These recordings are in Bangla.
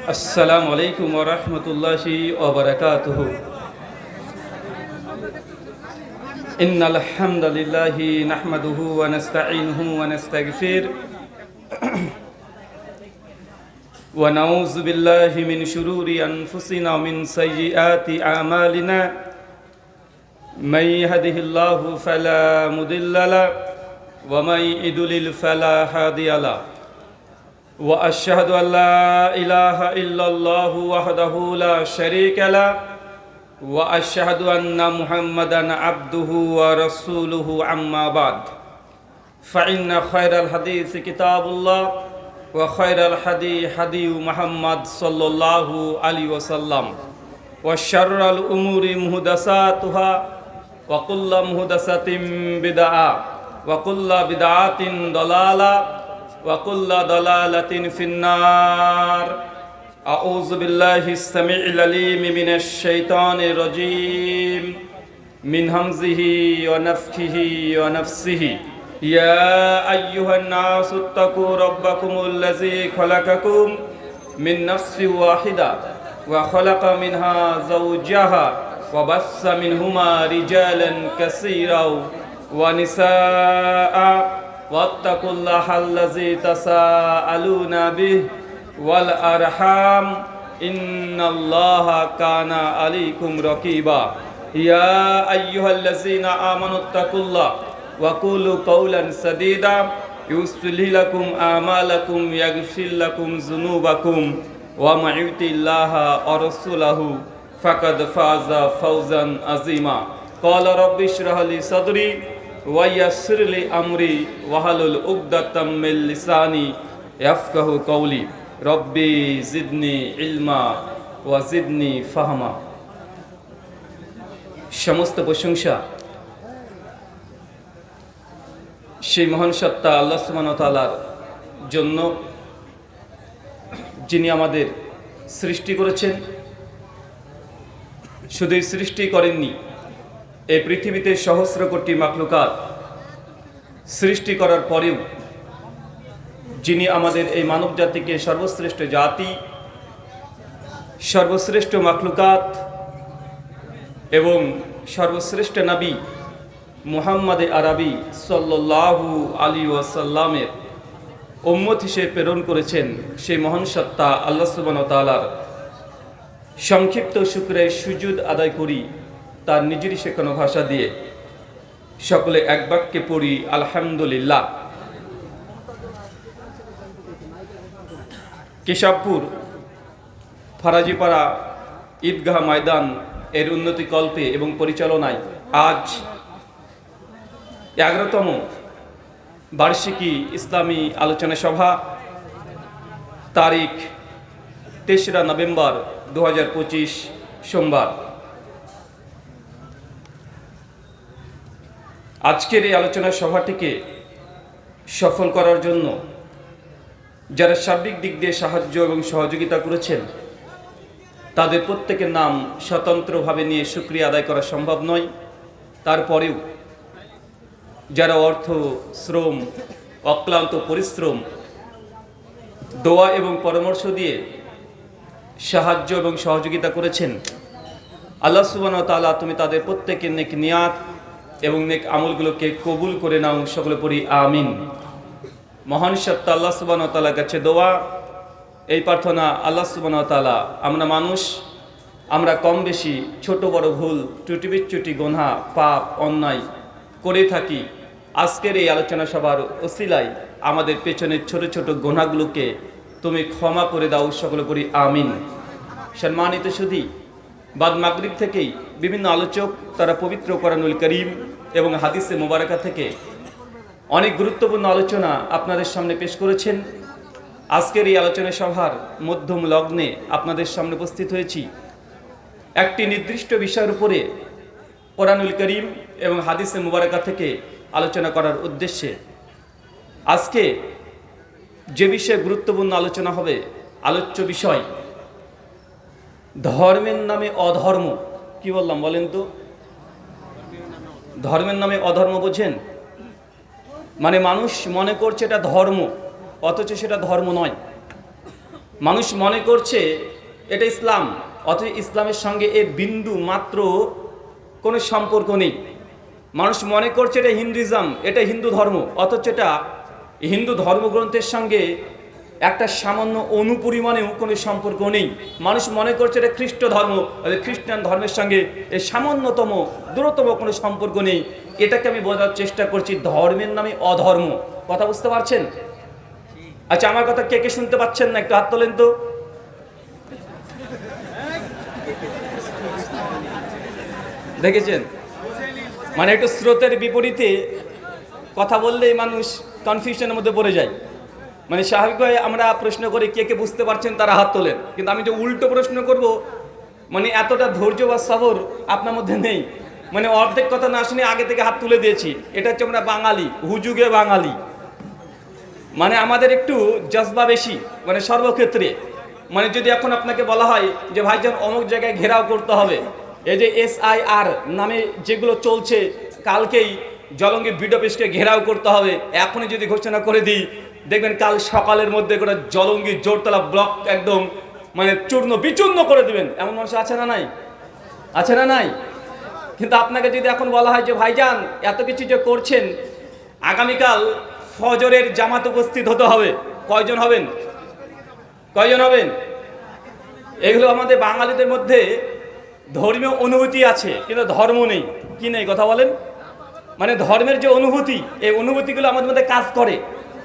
আসসালামু আলাইকুম ওয়া রাহমাতুল্লাহি ওয়া বারাকাতুহু। ইন্নাল হামদালিল্লাহি নাহমাদুহু ওয়া নাস্তাঈনুহু ওয়া নাস্তাগফির ওয়া নাউযু বিল্লাহি মিন শুরুরি আনফুসিনা ওয়া মিন সাইয়্যিআতি আমালিনা। মান ইয়াহদিহিল্লাহু ফালা মুদিল্লা লাহু ওয়া মান ইউদ্লিল ফালা হাদিয়া লাহু। وأشهد أن لا إله إلا الله وحده لا شريك له وأشهد أن محمدا عبده ورسوله أما بعد فإن خير الحديث كتاب الله وخير الهدي هدي محمد صلى الله عليه وسلم وشر الأمور محدثاتها وكل محدثة بدعة وكل بدعة ضلالة وكل ضلالة في النار. أعوذ بالله السميع العليم من الشيطان الرجيم من همزه ونفخه ونفسه. يا أيها الناس اتقوا ربكم الذي خلقكم من نفس واحدة وخلق منها زوجها وبث منهما رجالا كثيرا ونساء واتقوا الله الذي تساءلون به والأرحام إن الله كان عليكم رقيبا. يا أيها الذين آمنوا اتقوا الله وقولوا قولا سديدا يصلح لكم أعمالكم يغفر لكم ذنوبكم ومن يطع الله ورسوله فقد فاز فوزا عظيما. قال رب اشرح لي صدري ويسر لي أمري واحلل عقدة من لساني يفقهوا قولي ربي زدني علما وزدني فهما. সমস্ত প্রশংসা সেই মহান সত্তা আল্লাহ সুবহানাহু ওয়া তাআলার জন্য, যিনি আমাদের সৃষ্টি করেছেন। শুধু সৃষ্টি করেননি, এই পৃথিবীতে সহস্র কোটি মাখলুকাত সৃষ্টি করার পরেও যিনি আমাদের এই মানব জাতিকে সর্বশ্রেষ্ঠ জাতি, সর্বশ্রেষ্ঠ মাখলুকাত এবং সর্বশ্রেষ্ঠ নবী মুহাম্মদ আরবি সাল্লাল্লাহু আলাইহি ওয়াসাল্লামের উম্মত হিসেবে প্রেরণ করেছেন, সেই মহান সত্তা আল্লাহ সুবহানাহু ওয়া তাআলার সংক্ষিপ্ত শুকরে সুজুদ আদায় করি তার নিজেরই শেখানো ভাষা দিয়ে। সকলে এক বাক্যে পড়ি আলহামদুলিল্লাহ। কেশবপুর ফারাজিপাড়া ঈদগাহ ময়দান এর উন্নতি কল্পে এবং পরিচালনায় আজ 11তম বার্ষিকী ইসলামী আলোচনা সভা, তারিখ 3রা নভেম্বর 2025 সোমবার। আজকের এই আলোচনা সভাটিকে সফল করার জন্য যারা সার্বিক দিক দিয়ে সাহায্য এবং সহযোগিতা করেছেন, তাদের প্রত্যেকের নাম স্বতন্ত্রভাবে নিয়ে শুকরিয়া আদায় করা সম্ভব নয়। তারপরেও যারা অর্থ, শ্রম, অক্লান্ত পরিশ্রম, দোয়া এবং পরামর্শ দিয়ে সাহায্য এবং সহযোগিতা করেছেন, আল্লাহ সুবহানাহু ওয়া তাআলা তুমি তাদের প্রত্যেকের নেক নিয়াত এবং নেক আমলগুলোকে কবুল করে নাও। সকলে পড়ি আমিন। মহান সত্তা আল্লাহ সুবহানাহু ওয়া তাআলার কাছে দোয়া, এই প্রার্থনা, আল্লাহ সুবহানাহু ওয়া তাআলা আমরা মানুষ, আমরা কম বেশি ছোট বড় ভুল ত্রুটি বিচ্যুতি গুনাহ পাপ অন্যায় করে থাকি। আজকের এই আলোচনা সভার ওসিলায় আমাদের পেছনের ছোট ছোট গুনাহগুলোকে তুমি ক্ষমা করে দাও। সকলে পড়ি আমিন। সম্মানিত সুধী, বাদ মাগরিব থেকেই বিভিন্ন আলোচক তারা পবিত্র কোরআনুল কারীম এবং হাদিসে মুবারাকা থেকে অনেক গুরুত্বপূর্ণ আলোচনা আপনাদের সামনে পেশ করেছেন। আজকের এই আলোচনা সভার মধ্যম লগ্নে আপনাদের সামনে উপস্থিত হয়েছি একটি নির্দিষ্ট বিষয়ের উপরে কোরআনুল কারীম এবং হাদিসে মুবারাকা থেকে আলোচনা করার উদ্দেশ্যে। আজকে যে বিষয়ে গুরুত্বপূর্ণ আলোচনা হবে, আলোচ্য বিষয় ধর্মের নামে অধর্ম। কি বললাম বলেন তো? ধর্মের নামে অধর্ম বোঝেন? মানে মানুষ মনে করছে এটা ধর্ম, অথচ সেটা ধর্ম নয়। মানুষ মনে করছে এটা ইসলাম, অথচ ইসলামের সঙ্গে এর বিন্দু মাত্র কোনো সম্পর্ক নেই। মানুষ মনে করছে এটা হিন্দুইজম, এটা হিন্দু ধর্ম, অথচ এটা হিন্দু ধর্মগ্রন্থের সঙ্গে একটা সামান্য অনুপরিমাণেও কোনো সম্পর্ক নেই। মানুষ মনে করছে এটা খ্রিস্ট ধর্ম, খ্রিস্টান ধর্মের সঙ্গে এর সামান্যতম দূরতম কোনো সম্পর্ক নেই। এটাকে আমি বোঝার চেষ্টা করছি, ধর্মের নামে অধর্ম। কথা বুঝতে পারছেন? আচ্ছা, আমার কথা কে কে শুনতে পাচ্ছেন না? একটু হাত তোলেন তো। দেখেছেন, মানে একটু স্রোতের বিপরীতে কথা বললেই মানুষ কনফিউশনের মধ্যে পড়ে যায়। মানে স্বাভাবিকভাবে আমরা প্রশ্ন করি কে কে বুঝতে পারছেন, তারা হাত তোলেন। কিন্তু আমি যে উল্টো প্রশ্ন করব, মানে এতটা ধৈর্য বা সবর আপনার মধ্যে নেই। মানে অর্ধেক কথা না শুনে আগে থেকে হাত তুলে দিয়েছি। এটা হচ্ছে আমরা বাঙালি, হুজুগে বাঙালি। মানে আমাদের একটু জজবা বেশি, মানে সর্বক্ষেত্রে। মানে যদি এখন আপনাকে বলা হয় যে ভাইজান অমুক জায়গায় ঘেরাও করতে হবে, এই যে SIR নামে যেগুলো চলছে, কালকেই জলঙ্গি বিড অফিসকে ঘেরাও করতে হবে, এখনই যদি ঘোষণা করে দিই, দেখবেন কাল সকালের মধ্যে করে জলঙ্গি জোরতলা ব্লক একদম মানে চূর্ণ বিচূর্ণ করে দিবেন। এমন মানুষ আছে না নাই? আছে না নাই? কিন্তু আপনাকে যদি এখন বলা হয় যে ভাইজান এত কিছু যে করছেন, আগামীকাল ফজরের জামাত উপস্থিত হতে হবে, কয়জন হবেন? কয়জন হবেন? এগুলো আমাদের বাঙালিদের মধ্যে ধর্মীয় অনুভূতি আছে, কিন্তু ধর্ম নেই। কি নেই কথা বলেন? মানে ধর্মের যে অনুভূতি, এই অনুভূতিগুলো আমাদের মধ্যে কাজ করে।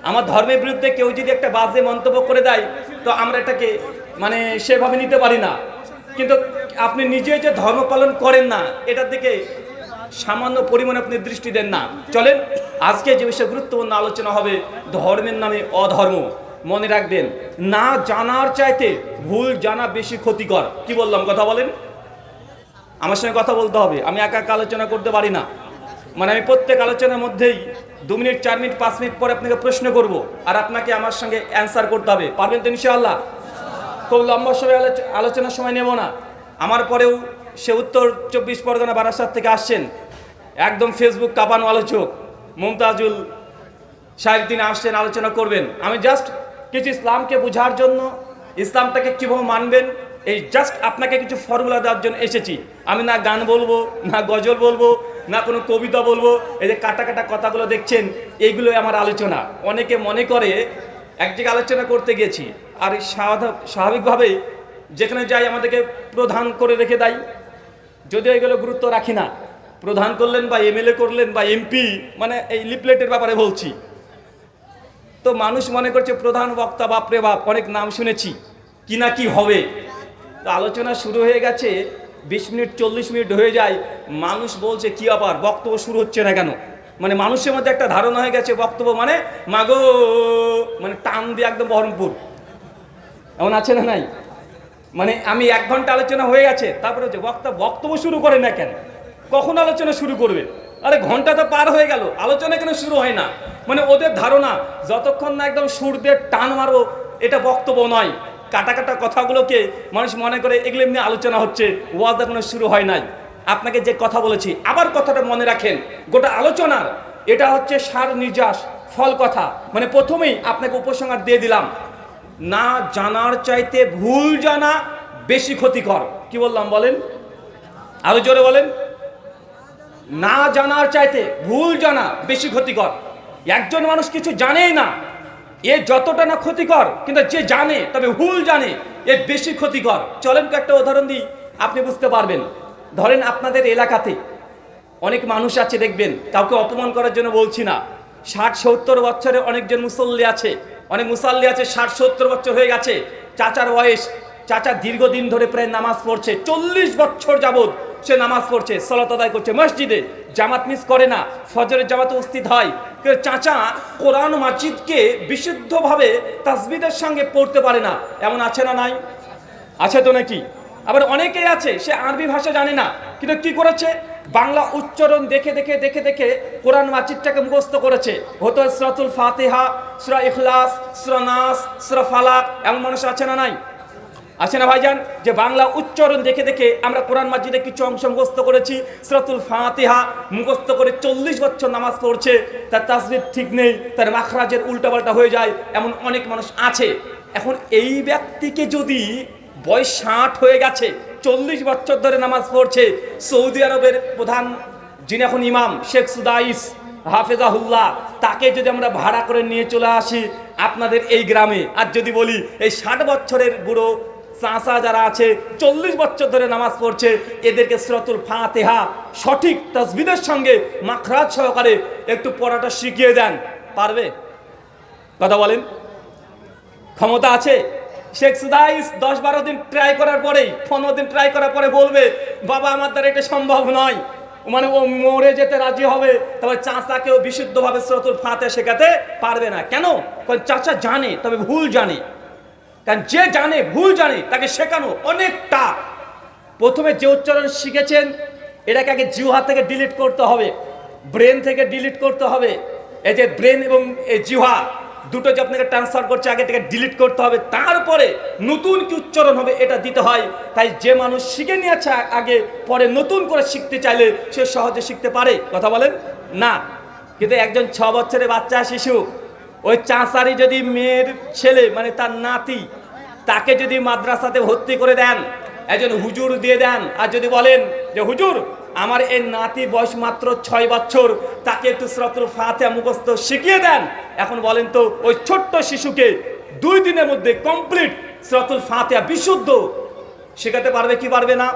আমার ধর্মের বিরুদ্ধে কেউ যদি একটা বাজে মন্তব্য করে দেয়, তো আমরা এটাকে মানে সেভাবে নিতে পারি না। কিন্তু আপনি নিজে যে ধর্ম পালন করেন না, এটার দিকে সামান্য পরিমাণে আপনি দৃষ্টি দেন না। চলেন আজকে যে বিষয়ে গুরুত্বপূর্ণ আলোচনা হবে, ধর্মের নামে অধর্ম। মনে রাখবেন, না জানার চাইতে ভুল জানা বেশি ক্ষতিকর। কি বললাম কথা বলেন? আমার সঙ্গে কথা বলতে হবে, আমি একা একা আলোচনা করতে পারি না। মানে আমি প্রত্যেক আলোচনার মধ্যেই 2 মিনিট 4 মিনিট 5 মিনিট পরে আপনাকে প্রশ্ন করব, আর আপনাকে আমার সঙ্গে অ্যান্সার করতে হবে। পারবেন তো ইনশাআল্লাহ? খুব লম্বা সময় আলোচনার সময় নেব না। আমার পরেও সে উত্তর 24 পরগনা বারাসাত থেকে আসছেন, একদম ফেসবুক কাঁপানো আলোচক মুমতাজুল সাহেব, তিনি আসছেন, আলোচনা করবেন। আমি জাস্ট কিছু ইসলামকে বোঝার জন্য, ইসলামটাকে কীভাবে মানবেন, এই জাস্ট আপনাকে কিছু ফর্মুলা দেওয়ার জন্য এসেছি। আমি না গান বলবো, না গজল বলবো, না কোনো কবিতা বলবো। এই যে কাটা কাটা কথাগুলো দেখছেন, এইগুলোই আমার আলোচনা। অনেকে মনে করে এক জায়গায় আলোচনা করতে গেছি, আর স্বাভাবিকভাবেই যেখানে যাই আমাদেরকে প্রধান করে রেখে দেয়। যদিও এগুলো গুরুত্ব রাখি না, প্রধান করলেন বা MLA করলেন বা MP, মানে এই লিফলেটের ব্যাপারে বলছি। তো মানুষ মনে করছে প্রধান বক্তা, বাপরে বাপ, অনেক নাম শুনেছি, কি না কি হবে। তো আলোচনা শুরু হয়ে গেছে, 20 মিনিট 40 মিনিট হয়ে যায়, মানুষ বলছে কি আবার বক্তব্য শুরু হচ্ছে না কেন। মানে মানুষের মধ্যে একটা ধারণা হয়ে গেছে বক্তব্য মানে মাগো, মানে টান দিয়ে একদম বহরমপুর। এমন আছে না নাই? মানে আমি 1 ঘন্টা আলোচনা হয়ে গেছে, তারপরে হচ্ছে বক্তব্য শুরু করে না কেন, কখন আলোচনা শুরু করবে? আরে ঘন্টা তো পার হয়ে গেল, আলোচনা কেন শুরু হয় না? মানে ওদের ধারণা যতক্ষণ না একদম সুর দিয়ে টান মারো, এটা বক্তব্য নয়। কাটা কাটা কথাগুলোকে মানুষ মনে করে এগুলো এমনি আলোচনা হচ্ছে, ওয়াজ এখনো শুরু হয় নাই। আপনাকে যে কথা বলেছি, আবার কথাটা মনে রাখেন, গোটা আলোচনার এটা হচ্ছে সার নির্যাস ফল কথা। মানে প্রথমেই আপনাকে উপসংহার দিয়ে দিলাম, না জানার চাইতে ভুল জানা বেশি ক্ষতিকর। কি বললাম বলেন? আরো জোরে বলেন। না জানার চাইতে ভুল জানা বেশি ক্ষতিকর। একজন মানুষ কিছু জানেই না, এ যতটা না ক্ষতিকর, কিন্তু যে জানে তবে ভুল জানে, এ বেশি ক্ষতিকর। চলেন একটা উদাহরণ দিই, আপনি বুঝতে পারবেন। ধরেন আপনাদের এলাকাতে অনেক মানুষ আছে, দেখবেন, কাউকে অপমান করার জন্য বলছি না, 60-70 বছরের অনেকজন মুসল্লি আছে, অনেক মুসাল্লি আছে 60-70 বছর হয়ে গেছে, চাচার বয়স, চাচা দীর্ঘদিন ধরে প্রায় নামাজ পড়ছে, 40 বছর যাবৎ সে নামাজ পড়ছে, সালাত আদায় করছে মসজিদে, জামাত মিস করে না, ফজরের জামাতে উপস্থিত হয়। কিন্তু চাচা কোরআন মাজিদকে বিশুদ্ধভাবে তাসবিদের সঙ্গে পড়তে পারে না। এমন আছে না নাই? আছে তো নাকি? আবার অনেকেই আছে সে আরবি ভাষা জানে না, কিন্তু কি করেছে, বাংলা উচ্চারণ দেখে দেখে দেখে দেখে কোরআন মাজিদটাকে মুখস্থ করেছে। হতো সূরাতুল ফাতিহা, সূরা ইখলাস, সূরা নাস, সূরা ফালাক। এমন মানুষ আছে না নাই? আছে না ভাইজান? যে বাংলা উচ্চারণ দেখে দেখে আমরা কোরআন মাজিদে কিছু অংশ মুখস্থ করেছি, সূরাতুল ফাতিহা মুখস্থ করে 40 বছর নামাজ পড়ছে, তার তাসবিহ ঠিক নেই, তার মাখরাজের উল্টাপাল্টা হয়ে যায়, এমন অনেক মানুষ আছে। এখন এই ব্যক্তিকে যদি বয়স 60 হয়ে গেছে, 40 বছর ধরে নামাজ পড়ছে, সৌদি আরবের প্রধান যিনি এখন ইমাম শেখ সুদাইস হাফেজাহুল্লাহ, তাকে যদি আমরা ভাড়া করে নিয়ে চলে আসি আপনাদের এই গ্রামে, আর যদি বলি এই 60 বছরের বুড়ো চাচা যারা আছে 40 বছর ধরে নামাজ পড়ছে, এদেরকে সূরাতুল ফাতিহা সঠিক তাসবিদের সঙ্গে মাখরাজ সহকারে একটু পড়াটা শিখিয়ে দেন, পারবে? কথা বলেন, ক্ষমতা আছে? শেখ সুদাইস 10-12 দিন ট্রাই করার পরেই, 15 দিন ট্রাই করার পরে বলবে বাবা আমার দ্বারা এটা সম্ভব নয়, মানে ও মরে যেতে রাজি হবে, তবে চাচাকেও বিশুদ্ধভাবে সূরাতুল ফাতিহা শেখাতে পারবে না। কেন? কারণ চাচা জানে, তবে ভুল জানে। কারণ যে জানে ভুল জানে তাকে শেখানো অনেকটা। প্রথমে যে উচ্চারণ শিখেছেন এটাকে আগে জিহ্বা থেকে ডিলিট করতে হবে, ব্রেন থেকে ডিলিট করতে হবে। এই যে ব্রেন এবং এই জিহ্বা দুটো যে আপনাকে ট্রান্সফার করছে, আগে থেকে ডিলিট করতে হবে, তারপরে নতুন কি উচ্চারণ হবে এটা দিতে হয়। তাই যে মানুষ শিখে নিয়েছে আগে, পরে নতুন করে শিখতে চাইলে সে সহজে শিখতে পারে। কথা বলেন না। কিন্তু একজন 6 বছরের বাচ্চা শিশু, ওই চাচারি যদি মেয়ের ছেলে মানে তার নাতি, তাকে যদি মাদ্রাসাতে ভর্তি করে দেন, একজন হুজুর দিয়ে দেন, আর যদি বলেন যে হুজুর আমার এই নাতি বয়স মাত্র 6 বছর, তাকে একটু সূরাতুল ফাতিহা মুখস্থ শিখিয়ে দেন, এখন বলেন তো ওই ছোট্ট শিশুকে 2 দিনের মধ্যে কমপ্লিট সূরাতুল ফাতিহা বিশুদ্ধ শেখাতে পারবে কি পারবে না?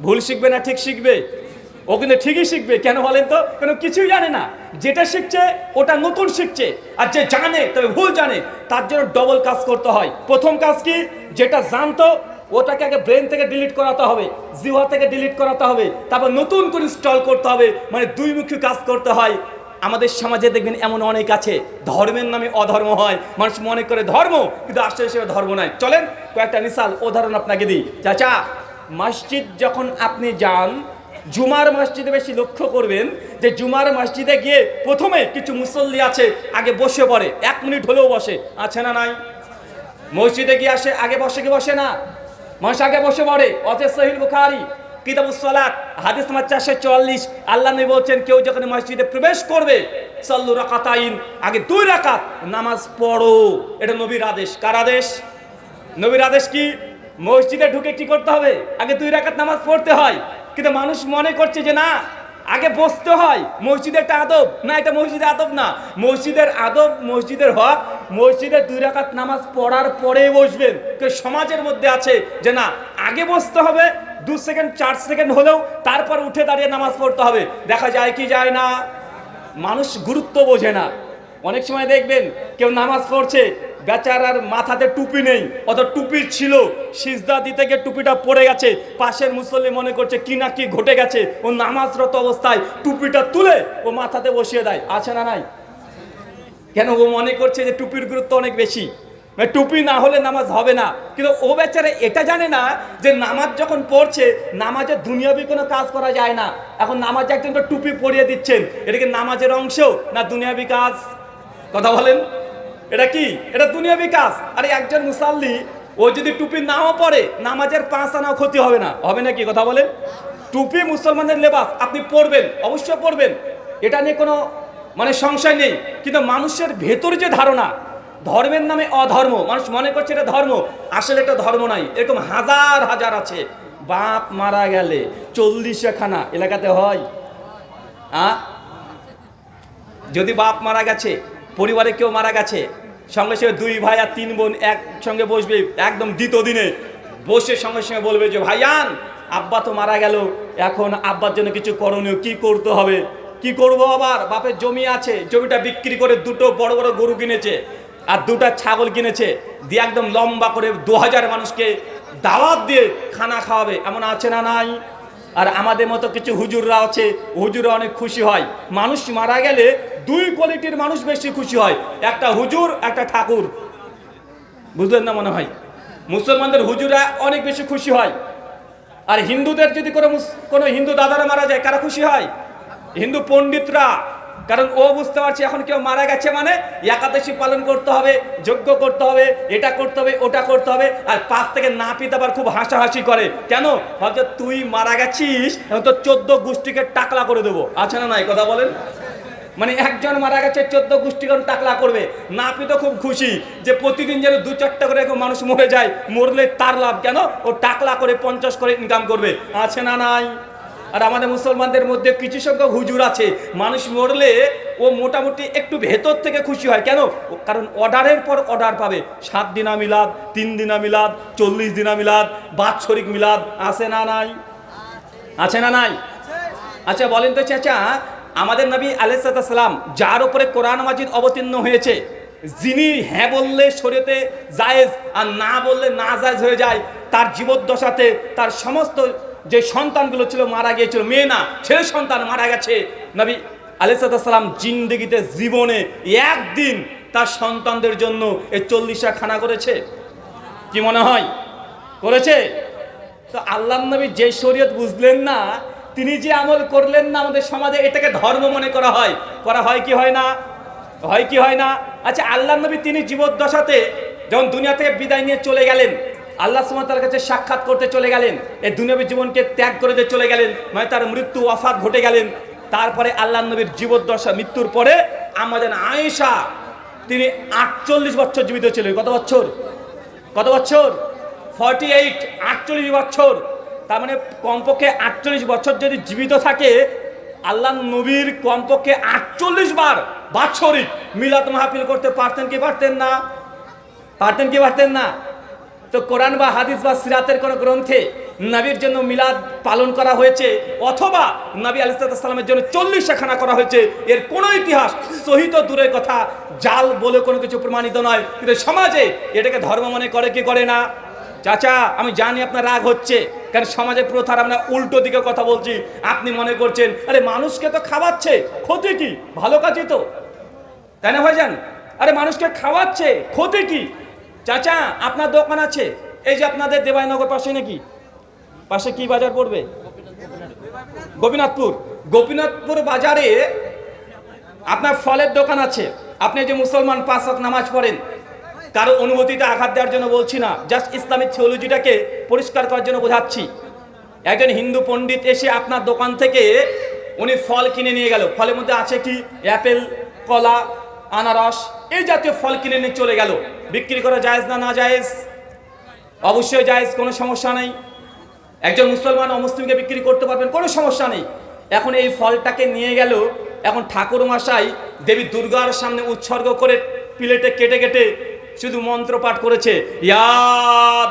ভুল শিখবে না ঠিক শিখবে? ও কিন্তু ঠিকই শিখবে। কেন বলেন তো? কেন কিছুই জানে না, যেটা শিখছে ওটা নতুন শিখছে। আর যে জানে তবে ভুল জানে, তার জন্য ডবল কাজ করতে হয়। প্রথম কাজ কি? যেটা জানতো ওটাকে আগে ব্রেন থেকে ডিলিট করাতে হবে, জিহ্বা থেকে ডিলিট করাতে হবে, তারপর নতুন করে ইনস্টল করতে হবে। মানে দুইমুখী কাজ করতে হয়। আমাদের সমাজে দেখবেন এমন অনেক আছে, ধর্মের নামে অধর্ম হয়, মানুষ মনে করে ধর্ম, কিন্তু আসলে সেটা ধর্ম নয়। চলেন কয়েকটা মিসাল উদাহরণ আপনাকে দিই। চাচা, মসজিদ যখন আপনি যান, জুমার মসজিদে বেশি লক্ষ্য করবেন যে জুমার মসজিদে গিয়ে প্রথমে কিছু মুসল্লি আছে আগে বসে পড়ে, 1 মিনিট হলেও বসে, আছে না নাই? মসজিদে গিয়ে আসে আগে বসে কি বসে না? মানুষ আগে বসে পড়ে। অথচ সহিহ বুখারী কিতাবুস সালাত হাদিস নাম্বার 444 আল্লাহ নবী বলছেন কেউ যখন মসজিদে প্রবেশ করবে সাল্লু রাকাতাইন, আগে 2 রাকাত নামাজ পড়ো। এটা নবীর আদেশ। কার আদেশ? নবীর আদেশ কি? মসজিদে ঢুকে কি করতে হবে? আগে 2 রাকাত নামাজ পড়তে হয়। কিন্তু মানুষ মনে করছে যে না, আগে বসতে হয়, মসজিদের একটা আদব। না, এটা মসজিদের আদব না। মসজিদের আদব, মসজিদের হক, মসজিদের 2 রাকাত নামাজ পড়ার পরেই বসবেন। সমাজের মধ্যে আছে যে না, আগে বসতে হবে, 2 সেকেন্ড 4 সেকেন্ড হলেও, তারপর উঠে দাঁড়িয়ে নামাজ পড়তে হবে। দেখা যায় কি যায় না? মানুষ গুরুত্ব বোঝে না। অনেক সময় দেখবেন কেউ নামাজ পড়ছে, বেচারার মাথাতে টুপি নেই, অত টুপি ছিল, সিজদা দিতে গিয়ে টুপিটা পড়ে গেছে, পাশের মুসল্লি মনে করছে কি না কি ঘটে গেছে, ও নামাজরত অবস্থায় টুপিটা তুলে ও মাথাতে বসিয়ে দেয়, আছে না নাই? কেন? ও মনে করছে যে টুপির গুরুত্ব অনেক বেশি, টুপি না হলে নামাজ হবে না। কিন্তু ও বেচারা এটা জানে না যে নামাজ যখন পড়ছে, নামাজের দুনিয়াবি কোনো কাজ করা যায় না। এখন নামাজে একজনকে টুপি পরিয়ে দিচ্ছেন, এটা কি নামাজের অংশ না দুনিয়াবি কাজ? কথা বলেন, এটা কি? এটা দুনিয়াবি কাজ। আরে একজন মুসাল্লি ও যদি টুপি নাও পরে, নামাজের 5 আনাও ক্ষতি হবে না, হবে নাকি? কথা বলেন। টুপি মুসলমানদের লেবাস, আপনি পরবেন, অবশ্যই পরবেন, এটা নিয়ে কোনো মানে সংশয় নেই। কিন্তু মানুষের ভেতর যে ধারণা ধর্মের নামে অধর্ম, মানুষ মনে করছে এটা ধর্ম, আসলে এটা ধর্ম নাই। এরকম হাজার হাজার আছে। বাপ মারা গেলে 40 খানা এলাকাতে হয়। যদি বাপ মারা গেছে, পরিবারে কেউ মারা গেছে, সঙ্গে সঙ্গে 2 ভাই আর 3 বোন একসঙ্গে বসবে, একদম দ্বিতীয় দিনে বসে সঙ্গে সঙ্গে বলবে যে ভাইয়ান আব্বা তো মারা গেল, এখন আব্বার জন্য কিছু করণীয়, কি করতে হবে? কি করব? আবার বাপের জমি আছে, জমিটা বিক্রি করে 2টো বড় বড় গরু কিনেছে আর 2টা ছাগল কিনেছে, দিয়ে একদম লম্বা করে 2000 মানুষকে দাওয়াত দিয়ে খানা খাওয়াবে, এমন আছে না নাই? আর আমাদের মতো কিছু হুজুররা আছে, হুজুররা অনেক খুশি হয়। মানুষ মারা গেলে 2 কোয়ালিটির মানুষ বেশি খুশি হয়, একটা হুজুর, একটা ঠাকুর। বুঝলেন না মনে হয়? মুসলমানদের হুজুররা অনেক বেশি খুশি হয়। আর হিন্দুদের যদি কোনো হিন্দু দাদারা মারা যায়, কারা খুশি হয়? হিন্দু পণ্ডিতরা। কারণ ও বুঝতে পারছে এখন কেউ মারা গেছে মানে একাদশী পালন করতে হবে, যজ্ঞ করতে হবে, এটা করতে হবে, ওটা করতে হবে। আর পাশ থেকে না পিতে আবার খুব হাসাহাসি করে। কেন? ভাবছে তুই মারা গেছিস, এখন তো 14 গোষ্ঠীকে টাকলা করে দেবো, আছে না নাই? কথা বলেন। মানে একজন মারা গেছে 14 গোষ্ঠীগণ টাকলা করবে, নাপিত খুব খুশি যে প্রতিদিন যেন 2-4টা করে মানুষ মরে যায়, মরলে তার লাভ কেন, ও টাকলা করে 50 করে ইনকাম করবে। আছে না নাই? আর আমাদের মুসলমানদের মধ্যে কিছু সংখ্যক হুজুর আছে, মানুষ মরলে ও মোটামুটি একটু ভেতর থেকে খুশি হয়। কেন? কারণ অর্ডারের পর অর্ডার পাবে। 7 দিনা মিলাদ, 3 দিনা মিলাদ, 40 দিনা মিলাদ, বাৎসরিক মিলাদ। আছে না নাই? আছে না নাই? আচ্ছা বলেন তো চাচা, আমাদের নবী আলাইহিস সালাম যার উপরে কোরআন মাজিদ অবতীর্ণ হয়েছে, যিনি হ্যাঁ বললে শরীয়তে জায়েজ আর না বললে না জায়েজ হয়ে যায়, তার জীবদ্দশাতে তার সমস্ত যে সন্তানগুলো ছিল মারা গিয়েছিল, মেয়ে না ছেলে সন্তান মারা গেছে। নবী আলাইহিস সালাম জিন্দেগিতে জীবনে একদিন তার সন্তানদের জন্য এই 40টা খানা করেছে? কি মনে হয় করেছে? তো আল্লাহ নবী যে শরীয়ত বুঝলেন না, তিনি যে আমল করলেন না, আমাদের সমাজে এটাকে ধর্ম মনে করা হয়। করা হয় কি হয় না? হয় কি হয় না? আচ্ছা আল্লাহ নবী তিনি জীবদ্দশাতে যখন দুনিয়া থেকে বিদায় নিয়ে চলে গেলেন, আল্লাহ সুবহানাহু ওয়া তাআলার কাছে সাক্ষাৎ করতে চলে গেলেন, এই দুনিয়াবী জীবনকে ত্যাগ করে দিয়ে চলে গেলেন, মানে তার মৃত্যু ওয়াফাত ঘটে গেলেন। তারপরে আল্লাহ নবীর জীবদ্দশা মৃত্যুর পরে আমাদের আয়েশা তিনি 48 বছর জীবিত ছিলেন। কত বছর? কত বছর? 48, 48 বছর। তার মানে কমপক্ষে 48 বছর যদি জীবিত থাকে, আল্লাহ নবীর কমপক্ষে 48 বার বাৎসরিক মিলাদ মাহফিল করতে পারতেন কি পারতেন না? পারতেন কি পারতেন না? তো কোরআন বা হাদিস বা সিরাতের কোন গ্রন্থে নবীর জন্য মিলাদ পালন করা হয়েছে অথবা নবী আলাইহিস সালামের জন্য 40 খানা করা হয়েছে, এর কোনো ইতিহাস সহিত দূরের কথা, জাল বলে কোনো কিছু প্রমাণিত নয়। কিন্তু সমাজে এটাকে ধর্ম মনে করে কি করে না? চাচা আমি জানি আপনার রাগ হচ্ছে, কারণ সমাজে প্রথার আমরা উল্টো দিকে কথা বলছি। আপনি মনে করছেন আরে মানুষকে তো খাওয়াচ্ছে, ক্ষতি কি? ভালো কাজই তো, তাই না ভাইজান? আরে মানুষকে খাওয়াচ্ছে, ক্ষতি কি? চাচা আপনার দোকান আছে, এই যে আপনাদের দেবাইনগর পাশে নাকি, পাশে কি বাজার পড়বে? গোপীনাথপুর। গোপীনাথপুর বাজারে আপনার ফলের দোকান আছে। আপনি যে মুসলমান 5 ওয়াক্ত নামাজ পড়েন, কারো অনুভূতিতে আঘাত দেওয়ার জন্য বলছি না, জাস্ট ইসলামিক থিওলজিটাকে পরিষ্কার করার জন্য বোঝাচ্ছি। একজন হিন্দু পণ্ডিত এসে আপনার দোকান থেকে উনি ফল কিনে নিয়ে গেল। ফলের মধ্যে আছে কি? অ্যাপেল, কলা, আনারস, এই জাতীয় ফল কিনে নিয়ে চলে গেল। বিক্রি করা জায়েজ না না জায়েজ? অবশ্যই জায়েজ, কোনো সমস্যা নেই। একজন মুসলমান অমুসলিমকে বিক্রি করতে পারবেন, কোনো সমস্যা নেই। এখন এই ফলটাকে নিয়ে গেল, এখন ঠাকুর মশাই দেবী দুর্গার সামনে উৎসর্গ করে প্লেটে কেটে কেটে শুধু মন্ত্র পাঠ করেছে, ইয়া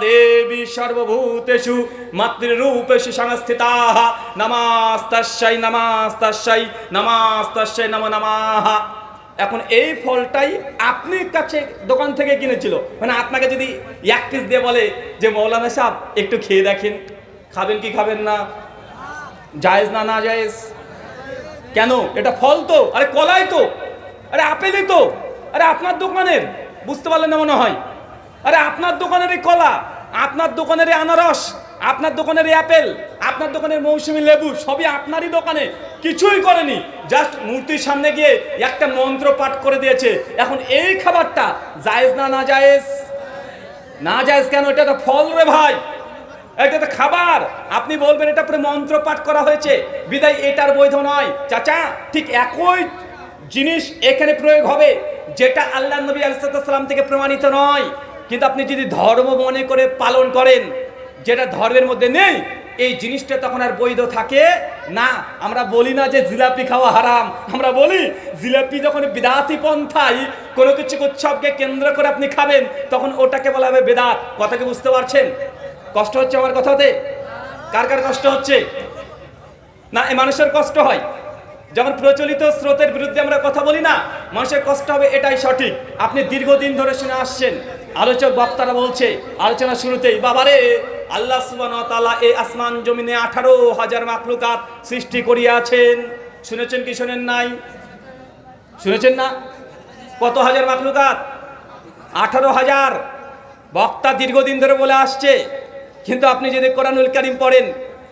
দেবী সর্বভূতেষু মাতৃরূপেষু সংস্থিতাঃ নমস্তাস্যৈ নমস্তাস্যৈ নমস্তাস্যৈ নমো নমঃ। এখন এই ফলটাই আপনি কাছে দোকান থেকে কিনেছিল, মানে আপনাকে যদি 1 পিস দিয়ে বলে যে মৌলানা সাহেব একটু খেয়ে দেখেন, খাবেন কি খাবেন না? জায়েজ না না জায়েজ? কেন? এটা ফল তো, আরে কলাই তো, আরে আপেলই তো, আরে আপনার দোকানের, বুঝতে পারলেন না মনে হয়? আরে আপনার দোকানের এই কলা, আপনার দোকানের এই আনারস, আপনার দোকানের এই আপেল, আপনার দোকানের মৌসুমী লেবু, সবই আপনারই দোকানে, কিছুই করেনি, জাস্ট মূর্তির সামনে গিয়ে একটা মন্ত্র পাঠ করে দিয়েছে। এখন এই খাবারটা জায়েজ না না জায়েজ? না জায়েজ কেন? এটা তো ফল রে ভাই, এটা তো খাবার। আপনি বলবেন এটা পরে মন্ত্র পাঠ করা হয়েছে বিদায় এটার বৈধ নয়। চাচা ঠিক একই জিনিস এখানে প্রয়োগ হবে, যেটা আল্লাহ নবী আলাইহিস সালাম থেকে প্রমাণিত নয়, কিন্তু আপনি যদি ধর্ম মনে করে পালন করেন, যেটা ধর্মের মধ্যে নেই, এই জিনিসটা তখন আর বৈধ থাকে না। আমরা বলি না যে জিলাপি খাওয়া হারাম, আমরা বলি জিলাপি যখন বিদাতি পন্থায় কোনো কিছু উৎসবকে কেন্দ্র করে আপনি খাবেন, তখন ওটাকে বলা হবে বেদাত। কথা কি বুঝতে পারছেন? কষ্ট হচ্ছে আমার কথাতে? কার কার কষ্ট হচ্ছে? না এই মানুষের কষ্ট হয় যখন প্রচলিত স্রোতের বিরুদ্ধে আমরা কথা বলি না, মানুষের কষ্ট হবে, এটাই সঠিক। আপনি দীর্ঘদিন ধরে শুনে আসছেন, আলোচক বক্তারা বলছে আলোচনা শুরুতেই, বাবারে আল্লাহ সুবহানাহু ওয়া তাআলা এই আসমান জমিনে 18,000 মাখলুকাত সৃষ্টি করিয়াছেন। শুনেছেন কি শুনেন নাই? শুনেছেন না? কত হাজার মাখলুকাত? 18,000। বক্তা দীর্ঘদিন ধরে বলে আসছে, কিন্তু আপনি যদি কোরআনুল কারীম পড়েন,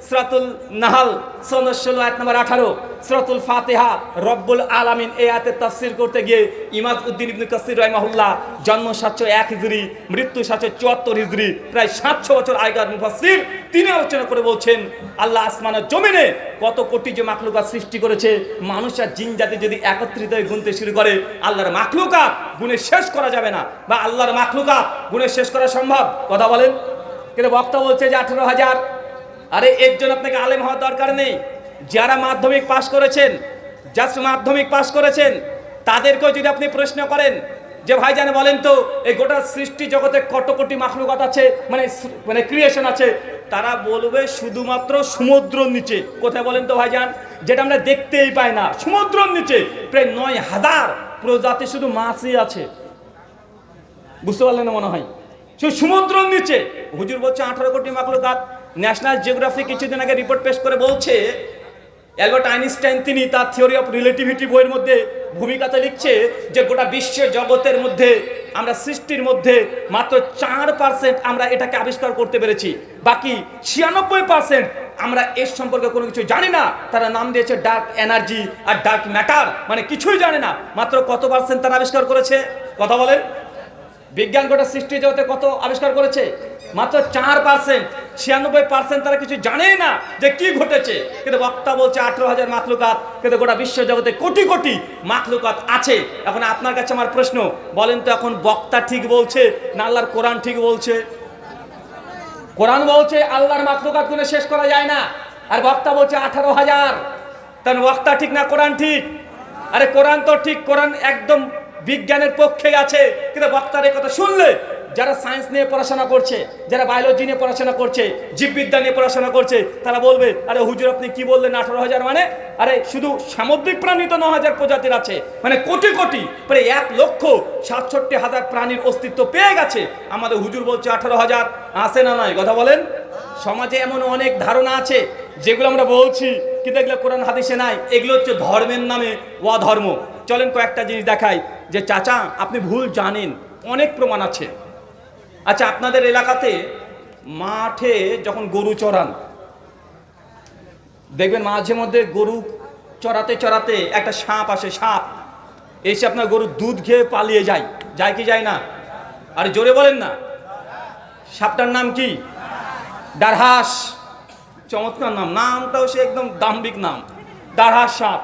সূরাতুল নাহল 16 আয়াত নম্বর 18, সূরাতুল ফাতিহা রব্বুল আলামিন এই আয়াতের তাফসীর করতে গিয়ে ইমাম উদ্দিন ইবনে কাসির রাহিমাহুল্লাহ, জন্ম 701 হিজরি, মৃত্যু 774 হিজরি, প্রায় 700 বছর আগের মুফাসসির, তিনি আলোচনা করে বলছেন আল্লাহ আসমানের জমিনে কত কোটি যে মাখলুকাত সৃষ্টি করেছে, মানুষ আর জিন জাতি যদি একত্রিত হয়ে গুনতে শুরু করে আল্লাহর মাখলুকাত গুণে শেষ করা যাবে না, বা আল্লাহর মাখলুকাত গুণে শেষ করা সম্ভব? কথা বলেন। কিন্তু বক্তা বলছে যে 18,000। আরে এর জন্য আপনাকে আলেম হওয়ার দরকার নেই। যারা মাধ্যমিক পাশ করেছেন, জাস্ট মাধ্যমিক পাশ করেছেন, তাদেরকেও যদি আপনি প্রশ্ন করেন যে ভাইজান বলেন তো এই গোটা সৃষ্টি জগতে কত কোটি মাখলুকাত আছে, মানে ক্রিয়েশন আছে, তারা বলবে শুধুমাত্র সমুদ্রের নিচে। কোথায় বলেন তো ভাইজান? যেটা আমরা দেখতেই পাই না, সমুদ্রের নিচে প্রায় 9,000 প্রজাতি শুধু মাছই আছে। বুঝতে পারলেন না মনে হয়? শুধু সমুদ্রের নিচে। হুজুর বলছে 18 কোটি মাখলুকাত। ন্যাশনাল জিওগ্রাফি কিছুদিন আগে রিপোর্ট পেশ করে বলছে, অ্যালবার্ট আইনস্টাইন তিনি তার থিওরি অফ রিলেটিভিটি বইয়ের মধ্যে ভূমিকাতে লিখছে যে গোটা বিশ্ব জগতের মধ্যে আমরা সৃষ্টির মধ্যে মাত্র 4% আমরা এটাকে আবিষ্কার করতে পেরেছি, বাকি 96% আমরা এর সম্পর্কে কোনো কিছু জানি না। তারা নাম দিয়েছে ডার্ক এনার্জি আর ডার্ক ম্যাটার, মানে কিছুই জানে না। মাত্র কত পার্সেন্ট তারা আবিষ্কার করেছে? কথা বলেন। বিজ্ঞান গোটা সৃষ্টি জগতে কত আবিষ্কার করেছে? মাত্র 4%। 96% তারা কিছু জানেই না যে কি ঘটেছে। কিন্তু বক্তা বলছে 18,000 মাখলুকাত, কিন্তু গোটা বিশ্ব জগতে কোটি কোটি মাখলুকাত আছে। এখন আপনার কাছে আমার প্রশ্ন, বলেন তো এখন বক্তা ঠিক বলছে না আল্লাহর কোরআন ঠিক বলছে? কোরআন বলছে আল্লাহর মাখলুকাত গুলো শেষ করা যায় না, আর বক্তা বলছে 18,000। তাহলে বক্তা ঠিক না কোরআন ঠিক? আরে কোরআন তো ঠিক, কোরআন একদম বিজ্ঞানের পক্ষে আছে। কিন্তু বক্তার এই কথা শুনলে যারা সায়েন্স নিয়ে পড়াশোনা করছে, যারা বায়োলজি নিয়ে পড়াশোনা করছে, জীববিদ্যা নিয়ে পড়াশোনা করছে, তারা বলবে আরে হুজুর আপনি কি বললেন 18,000? মানে আরে শুধু সামুদ্রিক প্রাণী তো 9,000 প্রজাতির আছে, মানে কোটি কোটি, প্রায় 1,67,000 প্রাণীর অস্তিত্ব পেয়ে গেছে। আমাদের হুজুর বলছে 18,000। আছে না নয়? কথা বলেন। সমাজে এমন অনেক ধারণা আছে যেগুলো আমরা বলছি কিন্তু এগুলো কোরআন হাদিসে নাই। এগুলো হচ্ছে ধর্মের নামে অধর্ম। চলেন কয়েকটা জিনিস দেখাই যে চাচা আপনি ভুল জানেন, অনেক প্রমাণ আছে। আচ্ছা, আপনাদের এলাকাতে মাঠে যখন গরু চড়ান, দেখবেন মাঝে মধ্যে গরু চড়াতে চড়াতে একটা সাপ আসে, সাপ এসে আপনার গরুর দুধ খেয়ে পালিয়ে যায়, যায় কি যায় না? আর জোরে বলেন না। সাপটার নাম কি? ডারহাস। চমৎকার নাম, নামটাও সে একদম দাম্ভিক নাম, ডারহাস সাপ।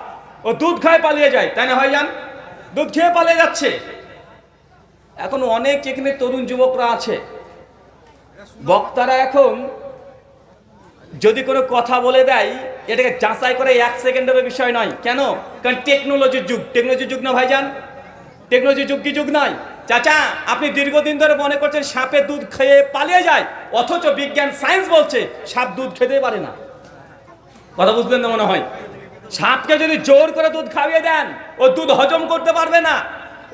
ও দুধ খায় পালিয়ে যায়, তাই না ভাইজান? দুধ খেয়ে পালিয়ে যাচ্ছে। এখন অনেক এখানে তরুণ যুবকরা আছে, বক্তারা এখন যদি কোনো কথা বলে দেয় এটাকে যাচাই করে 1 সেকেন্ডের বিষয় নয়। কেন? কারণ টেকনোলজির যুগ। টেকনোলজির যুগ না ভাইজান? টেকনোলজির যুগ কি যুগ নয়? চাচা আপনি দীর্ঘদিন ধরে মনে করছেন সাপে দুধ খেয়ে পালিয়ে যায়, অথচ বিজ্ঞান সায়েন্স বলছে সাপ দুধ খেতে পারে না। কথা বুঝলেন না মনে হয়? সাপকে যদি জোর করে দুধ খাইয়ে দেন ও দুধ হজম করতে পারবে না।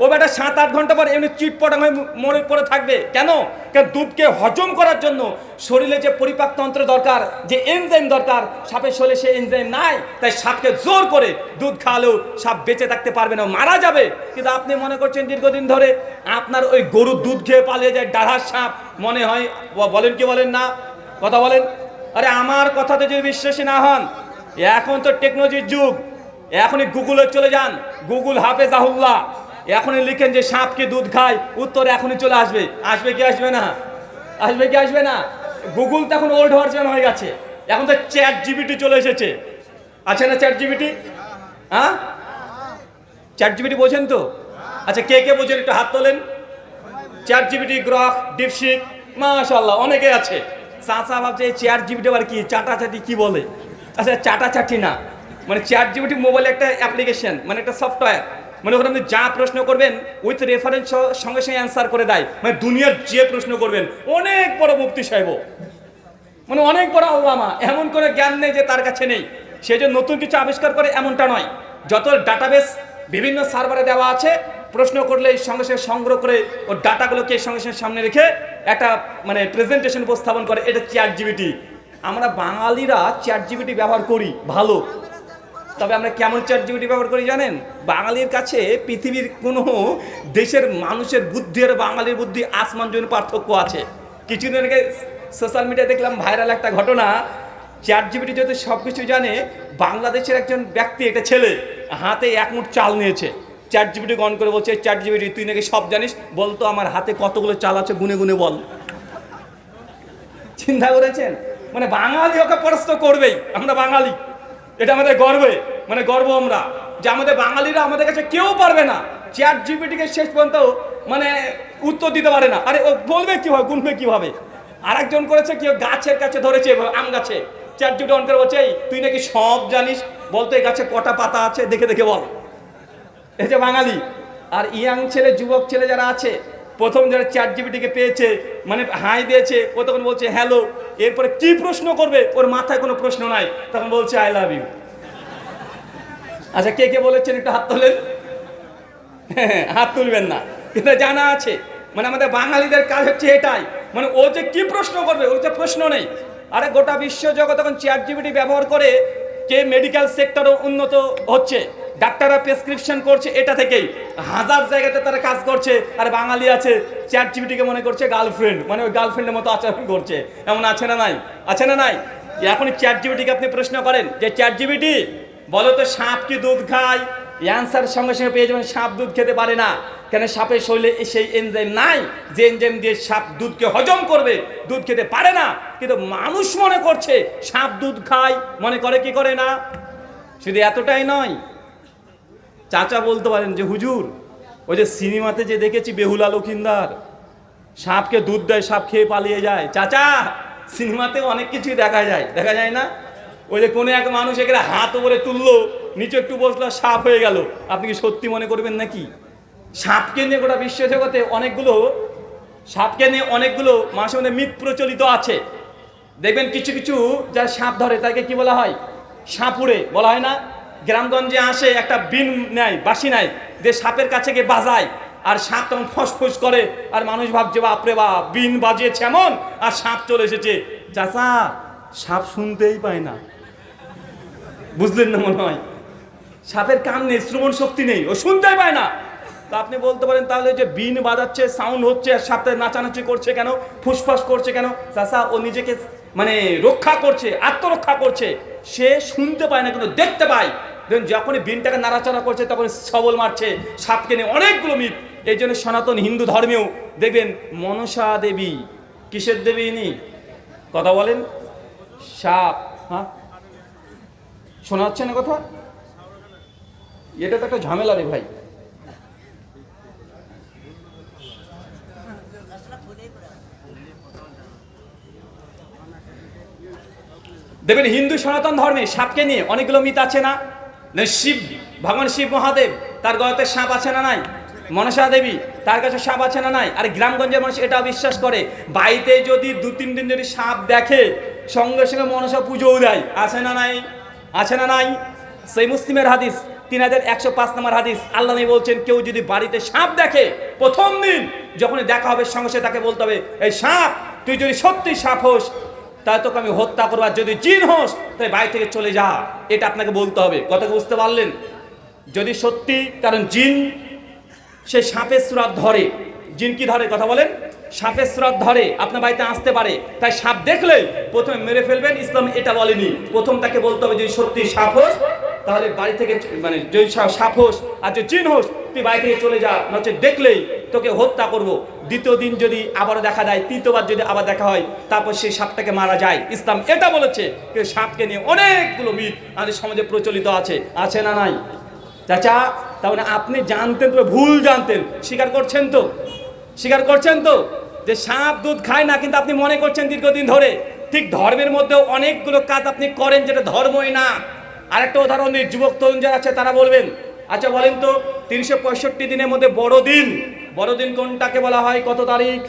ও বেটা 7-8 ঘন্টা পর এমনি চিটপটাং হয়ে মরে পড়ে থাকবে। কেন? কারণ দুধকে হজম করার জন্য শরীরে যে পরিপাকতন্ত্র দরকার, যে এনজাইম দরকার, সাপের শরীরে সে এনজাইম নাই। তাই সাপকে জোর করে দুধ খাওয়ালেও সাপ বেঁচে থাকতে পারবে না, মারা যাবে। কিন্তু আপনি মনে করছেন দীর্ঘদিন ধরে আপনার ওই গরুর দুধ খেয়ে পালিয়ে যায় ডারহাস সাপ, মনে হয়। বলেন কি বলেন না? কথা বলেন। আরে আমার কথাতে যদি বিশ্বাসী না হন, এখন তো টেকনোলজির যুগ, এখনই গুগলে চলে যান, গুগল হাফেজাহুল্লাহ, এখনই লিখেন যে সাপ কি দুধ খায়, উত্তর এখনই চলে আসবে। আসবে কি আসবে না? আসবে কি আসবে না? গুগল তো এখন ওল্ড ভার্সন হয়ে গেছে, এখন তো চ্যাট জিপিটি চলে এসেছে। আছে না চ্যাট জিপিটি? হ্যাঁ, চ্যাট জিপিটি বোঝেন তো? আচ্ছা, কে কে বোঝেন একটু হাত তোলেন। চ্যাট জিপিটি, গ্রক, ডিপসিক, মাশাআল্লাহ অনেকে আছে। চাচা ভাবছে চ্যাট জিপিটি আবার কি, চাটাচাটি কি বলে? আচ্ছা, চাটাচাটি না, মানে চ্যাট জিপিটি মোবাইলে একটা অ্যাপ্লিকেশন, মানে একটা সফটওয়্যার। মানে ওখানে আপনি যা প্রশ্ন করবেন উইথ রেফারেন্স সঙ্গে সঙ্গে অ্যান্সার করে দেয়। মানে দুনিয়ার যে প্রশ্ন করবেন, অনেক বড় মুফতি সাহেব, মানে অনেক বড় আল্লামা, এমন করে জ্ঞান নেই যে তার কাছে নেই, সে যে নতুন কিছু আবিষ্কার করে এমনটা নয়। যত ডাটাবেস বিভিন্ন সার্ভারে দেওয়া আছে, প্রশ্ন করলে সঙ্গে সঙ্গে সংগ্রহ করে ও ডাটাগুলোকে সঙ্গে সঙ্গে সামনে রেখে একটা মানে প্রেজেন্টেশন উপস্থাপন করে। এটা চ্যাট জিপিটি। আমরা বাঙালিরা চ্যাট জিপিটি ব্যবহার করি ভালো, তবে আমরা কেমন চ্যাট জিপিটি ব্যবহার করি জানেন? বাঙালির কাছে পৃথিবীর কোনো দেশের মানুষের বুদ্ধি আর বাঙালির বুদ্ধি আসমান জমিন পার্থক্য আছে। কিছুদিন আগে সোশ্যাল মিডিয়ায় দেখলাম ভাইরাল একটা ঘটনা, চ্যাট জিপিটি যদি সব কিছু জানে, বাংলাদেশের একজন ব্যক্তি, একটা ছেলে হাতে 1 মুঠ চাল নিয়েছে, চ্যাট জিপিটি অন করে বলছে, চ্যাট জিপিটি তুই নাকি সব জানিস, বলতো আমার হাতে কতগুলো চাল আছে গুনে গুনে বল। চিন্তা করেছেন? মানে বাঙালি ওকে পরাস্ত করবেই। আমরা বাঙালি, এটা আমাদের গর্বে, মানে গর্ব আমরা যে আমাদের বাঙালিরা, আমাদের কাছে কেউ পারবে না চ্যাট জিপিটিকে শেষ পর্যন্ত মানে উত্তর দিতে পারে না। আরে ও বলবে কিভাবে, গুনবে কিভাবে? আরেকজন করেছে কি, গাছের কাছে ধরেছে, আম গাছে, চ্যাট জিপিটি অন করে বলছে, এই তুই নাকি সব জানিস, বলতো এই গাছে কটা পাতা আছে দেখে দেখে বল। এই যে বাঙালি। আর ইয়াং ছেলে, যুবক ছেলে যারা আছে, প্রথম যারা চ্যাট জিপিটিকে পেয়েছে, মানে হাই দিয়েছে, ও তখন বলছে হ্যালো, এরপরে কি প্রশ্ন করবে ওর মাথায় কোনো প্রশ্ন নাই, তখন বলছে আই লাভ ইউ। আচ্ছা, কে কে বলেছেন একটু হাত তোলেন। হাত তুলবেন না, কিন্তু জানা আছে। মানে আমাদের বাঙালিদের কাজ হচ্ছে এটাই, মানে ও যে কি প্রশ্ন করবে ওর যে প্রশ্ন নেই। আরে গোটা বিশ্ব জগৎ এখন চ্যাট জিপিটি ব্যবহার করে, কে মেডিকেল সেক্টরও উন্নত হচ্ছে, ডাক্তাররা প্রেসক্রিপশন করছে এটা থেকেই, হাজার জায়গাতে তারা কাজ করছে। আর বাঙালি আছে চ্যাট জিপিটিকে মনে করছে গার্লফ্রেন্ড, মানে ওই গার্লফ্রেন্ডের মতো আচরণ করছে। এমন আছে না নাই? আছে না নাই? এখন চ্যাট জিপিটিকে আপনি প্রশ্ন করেন যে চ্যাট জিপিটি বলো তো সাপ কি দুধ খায়, অ্যান্সার সঙ্গে সঙ্গে পেয়ে যাবেন সাপ দুধ খেতে পারে না। কেন? সাপের শরীরে সেই এনজাইম নাই যে এনজাইম দিয়ে সাপ দুধকে হজম করবে, দুধ খেতে পারে না। কিন্তু মানুষ মনে করছে সাপ দুধ খায়, মনে করে কি করে না। শুধু এতটাই নয়, চাচা বলতে পারেন যে হুজুর, ওই যে সিনেমাতে যে দেখেছি বেহুলা লক্ষিন্দার, সাপকে দুধ দেয়, সাপ খেয়ে পালিয়ে যায়। চাচা, সিনেমাতে অনেক কিছুই দেখা যায়, দেখা যায় না? ওই যে কোনো এক মানুষ এখানে হাত উপরে তুললো, নিচে একটু বসলো, সাপ হয়ে গেল। আপনি কি সত্যি মনে করবেন নাকি? সাপকে নিয়ে গোটা বিশ্ব জগতে অনেকগুলো, সাপকে নিয়ে অনেকগুলো মানুষের মধ্যে মিথ প্রচলিত আছে। দেখবেন কিছু কিছু যারা সাপ ধরে তাকে কি বলা হয়, সাপুড়ে বলা হয় না? গ্রামগঞ্জে আসে একটা বিন নেয়, বাঁশি নেয়, যে সাপের কাছে গিয়ে বাজায়, আর সাপ তখন ফসফস করে, আর মানুষ ভাবছে বাপরে বাপ, বিন বাজিয়েছে এমন, আর সাপ চলে এসেছে। চাচা, সাপ শুনতেই পায় না, বুঝলেন না মনে হয়? সাপের কান নেই, শ্রবণ শক্তি নেই, ও শুনতেই পায় না। তা আপনি বলতে পারেন তাহলে যে বিন বাজাচ্ছে, সাউন্ড হচ্ছে, আর সাপটা নাচানাচি করছে কেন, ফুসফাস করছে কেন? চাচা, ও নিজেকে মানে রক্ষা করছে, আত্মরক্ষা করছে। সে শুনতে পায় না কিন্তু দেখতে পায়। দেখুন, যখনই বিনটাকে নাড়াচাড়া করছে তখন সবল মারছে। সাপকে নিয়ে অনেকগুলো মিথ। এই জন্য সনাতন হিন্দু ধর্মেও দেখবেন মনসা দেবী, কিসের দেবী ইনি? কথা বলেন। সাপ, হ্যাঁ শোনা যাচ্ছে না কথা? এটা তো একটা ঝামেলা রে ভাই। দেখবেন হিন্দু সনাতন ধর্মে সাপকে নিয়ে অনেকগুলো মিথ আছে না? শিব, ভগবান শিব মহাদেব, তার গলাতে সাপ আছে না নাই? মনসা দেবী, তার কাছে সাপ আছে না নাই? আর গ্রামগঞ্জের মানুষ এটাও বিশ্বাস করে, বাড়িতে যদি 2-3 দিন যদি সাপ দেখে, সঙ্গে সঙ্গে মনসা পুজোও দেয়। আছে না নাই? আছে না নাই? সেই মুসলিমের হাদিস 3105 নম্বর হাদিস, আল্লাহ নবী বলছেন, কেউ যদি বাড়িতে সাপ দেখে, প্রথম দিন যখনই দেখা হবে সঙ্গে সঙ্গে তাকে বলতে হবে, এই সাপ, তুই যদি সত্যি সাপ হোস তাই তোকে আমি হত্যা করবো, আর যদি জিন হোস তাই বাড়ি থেকে চলে যা। এটা আপনাকে বলতে হবে। কথা বুঝতে পারলেন? যদি সত্যি, কারণ জিন সে সাপের সুরাত ধরে। জিন কি ধরে? কথা বলেন। সাপের সুরাত ধরে, আপনার বাড়িতে আসতে পারে। তাই সাপ দেখলে প্রথমে মেরে ফেলবেন, ইসলাম এটা বলেনি। প্রথম তাকে বলতে হবে, যদি সত্যি সাপ হোস তাহলে বাড়ি থেকে, মানে যদি সাপ হোস আর যদি জিন হোস তুই বাড়ি থেকে চলে যা, নচে দেখলেই তোকে হত্যা করব। দ্বিতীয় দিন যদি আবার দেখা দেয়, তৃতীয়বার যদি আবার দেখা হয়, তারপর সেই সাপটাকে মারা যায়। ইসলাম এটা বলেছে। কিন্তু সাপকে নিয়ে অনেকগুলো মিথ আমাদের সমাজে প্রচলিত আছে। আছে না নাই? চাচা, তাহলে আপনি জানতেন তো, ভুল জানতেন, স্বীকার করছেন তো? স্বীকার করছেন তো যে সাপ দুধ খায় না, কিন্তু আপনি মনে করছেন দীর্ঘদিন ধরে। ঠিক ধর্মের মধ্যেও অনেকগুলো কাজ আপনি করেন যেটা ধর্মই না। আরেকটা উদাহরণ দিই, যুবক তরুণ যারা আছে তারা বলবেন, আচ্ছা বলেন তো, 365 দিনের মধ্যে বড়দিন, বড়দিন কোনটাকে বলা হয়? কত তারিখ?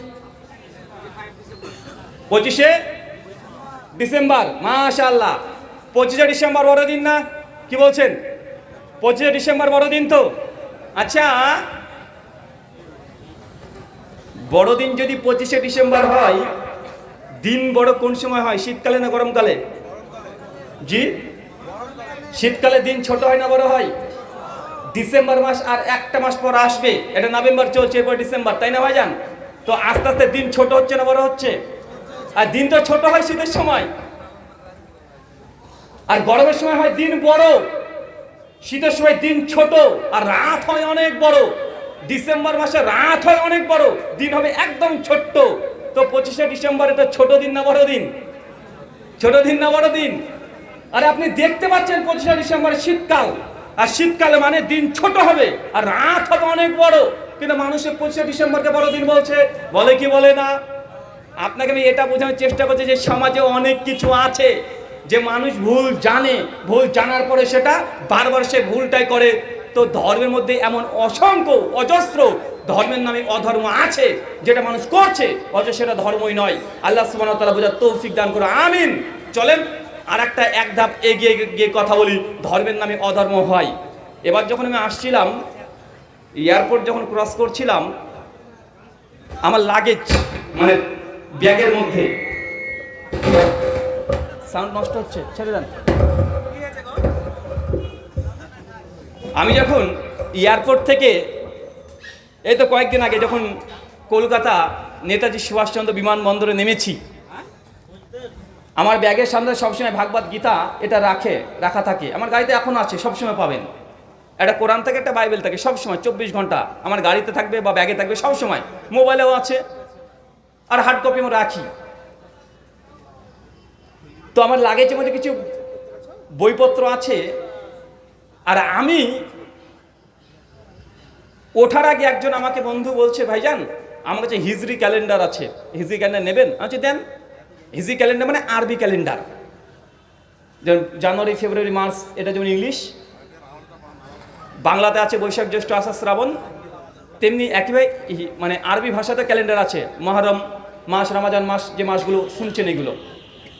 25শে ডিসেম্বর। মাশাআল্লাহ, 25শে ডিসেম্বর বড়দিন না? কি বলছেন? 25শে ডিসেম্বর বড়দিন তো? আচ্ছা, বড়দিন যদি 25শে ডিসেম্বর হয়, দিন বড় কোন সময় হয়? শীতকালে না গরমকালে? জি, শীতকালে দিন ছোট হয় না বড় হয়? ডিসেম্বর মাস আর একটা মাস পর আসবে, এটা নভেম্বর চলছে, এরপর ডিসেম্বর, তাই না ভাইজান? তো আস্তে আস্তে দিন ছোট হচ্ছে না বড় হচ্ছে? আর দিন তো ছোট হয় শীতের সময়। আর গরমের সময় হয় দিন বড়, শীতের সময় দিন ছোট, আর রাত হয় অনেক বড়। ডিসেম্বর মাসে রাত হয় অনেক বড়, দিন হবে একদম ছোট্ট। তো 25শে ডিসেম্বর এটা ছোট দিন না বড় দিন? ছোট দিন না বড় দিন? আরে আপনি দেখতে পাচ্ছেন 25শে ডিসেম্বরে শীতকাল, আর শীতকালে মানে দিন ছোট হবে আর রাত হবে অনেক বড়, কিন্তু মানুষের 25শে ডিসেম্বরকে বড় দিন বলছে, বলে কি বলে না? আপনাকে আমি এটা বোঝানোর চেষ্টা করছি যে সমাজে অনেক কিছু আছে যে মানুষ ভুল জানে, ভুল জানার পরে সেটা বারবার সে ভুলটাই করে। তো ধর্মের মধ্যে এমন অসংখ্য অজস্র ধর্মের নামে অধর্ম আছে যেটা মানুষ করছে, অথচ সেটা ধর্মই নয়। আল্লাহ সুবহানাহু ওয়া তাআলা বোঝার তৌফিক দান করো, আমিন। চলেন আর একটা এক ধাপ এগিয়ে গিয়ে কথা বলি, ধর্মের নামে অধর্ম হয়। এবার যখন আমি আসছিলাম, এয়ারপোর্ট যখন ক্রস করছিলাম, আমার লাগেজ মানে ব্যাগের মধ্যে, সাউন্ড নষ্ট হচ্ছে, ছেড়ে দেন। আমি যখন এয়ারপোর্ট থেকে এই তো কয়েকদিন আগে যখন কলকাতা নেতাজি সুভাষচন্দ্র বিমানবন্দরে নেমেছি, আমার ব্যাগের সামনে সবসময় ভাগবত গীতা এটা রাখা থাকে, আমার গাড়িতে এখন আছে, সবসময় পাবেন। একটা কোরআন থাকে, একটা বাইবেল থাকে, সবসময় 24 ঘন্টা আমার গাড়িতে থাকবে বা ব্যাগে থাকবে, সবসময়। মোবাইলেও আছে, আর হার্ড কপি আমি রাখি। তো আমার লাগেজের মধ্যে কিছু বইপত্র আছে, আর আমি ওঠার আগে একজন আমাকে বন্ধু বলছে, ভাইজান আমার কাছে হিজরি ক্যালেন্ডার আছে, হিজরি ক্যালেন্ডার নেবেন? আচ্ছা দেন। হিজরি ক্যালেন্ডার মানে আরবি ক্যালেন্ডার, যেমন জানুয়ারি, ফেব্রুয়ারি, মার্চ, এটা যেমন ইংলিশ, বাংলাতে আছে বৈশাখ, জ্যৈষ্ঠ, আষাঢ়, শ্রাবণ, তেমনি একইভাবে মানে আরবি ভাষাতে ক্যালেন্ডার আছে, মহরম মাস, রমাজান মাস, যে মাসগুলো শুনছেন এগুলো।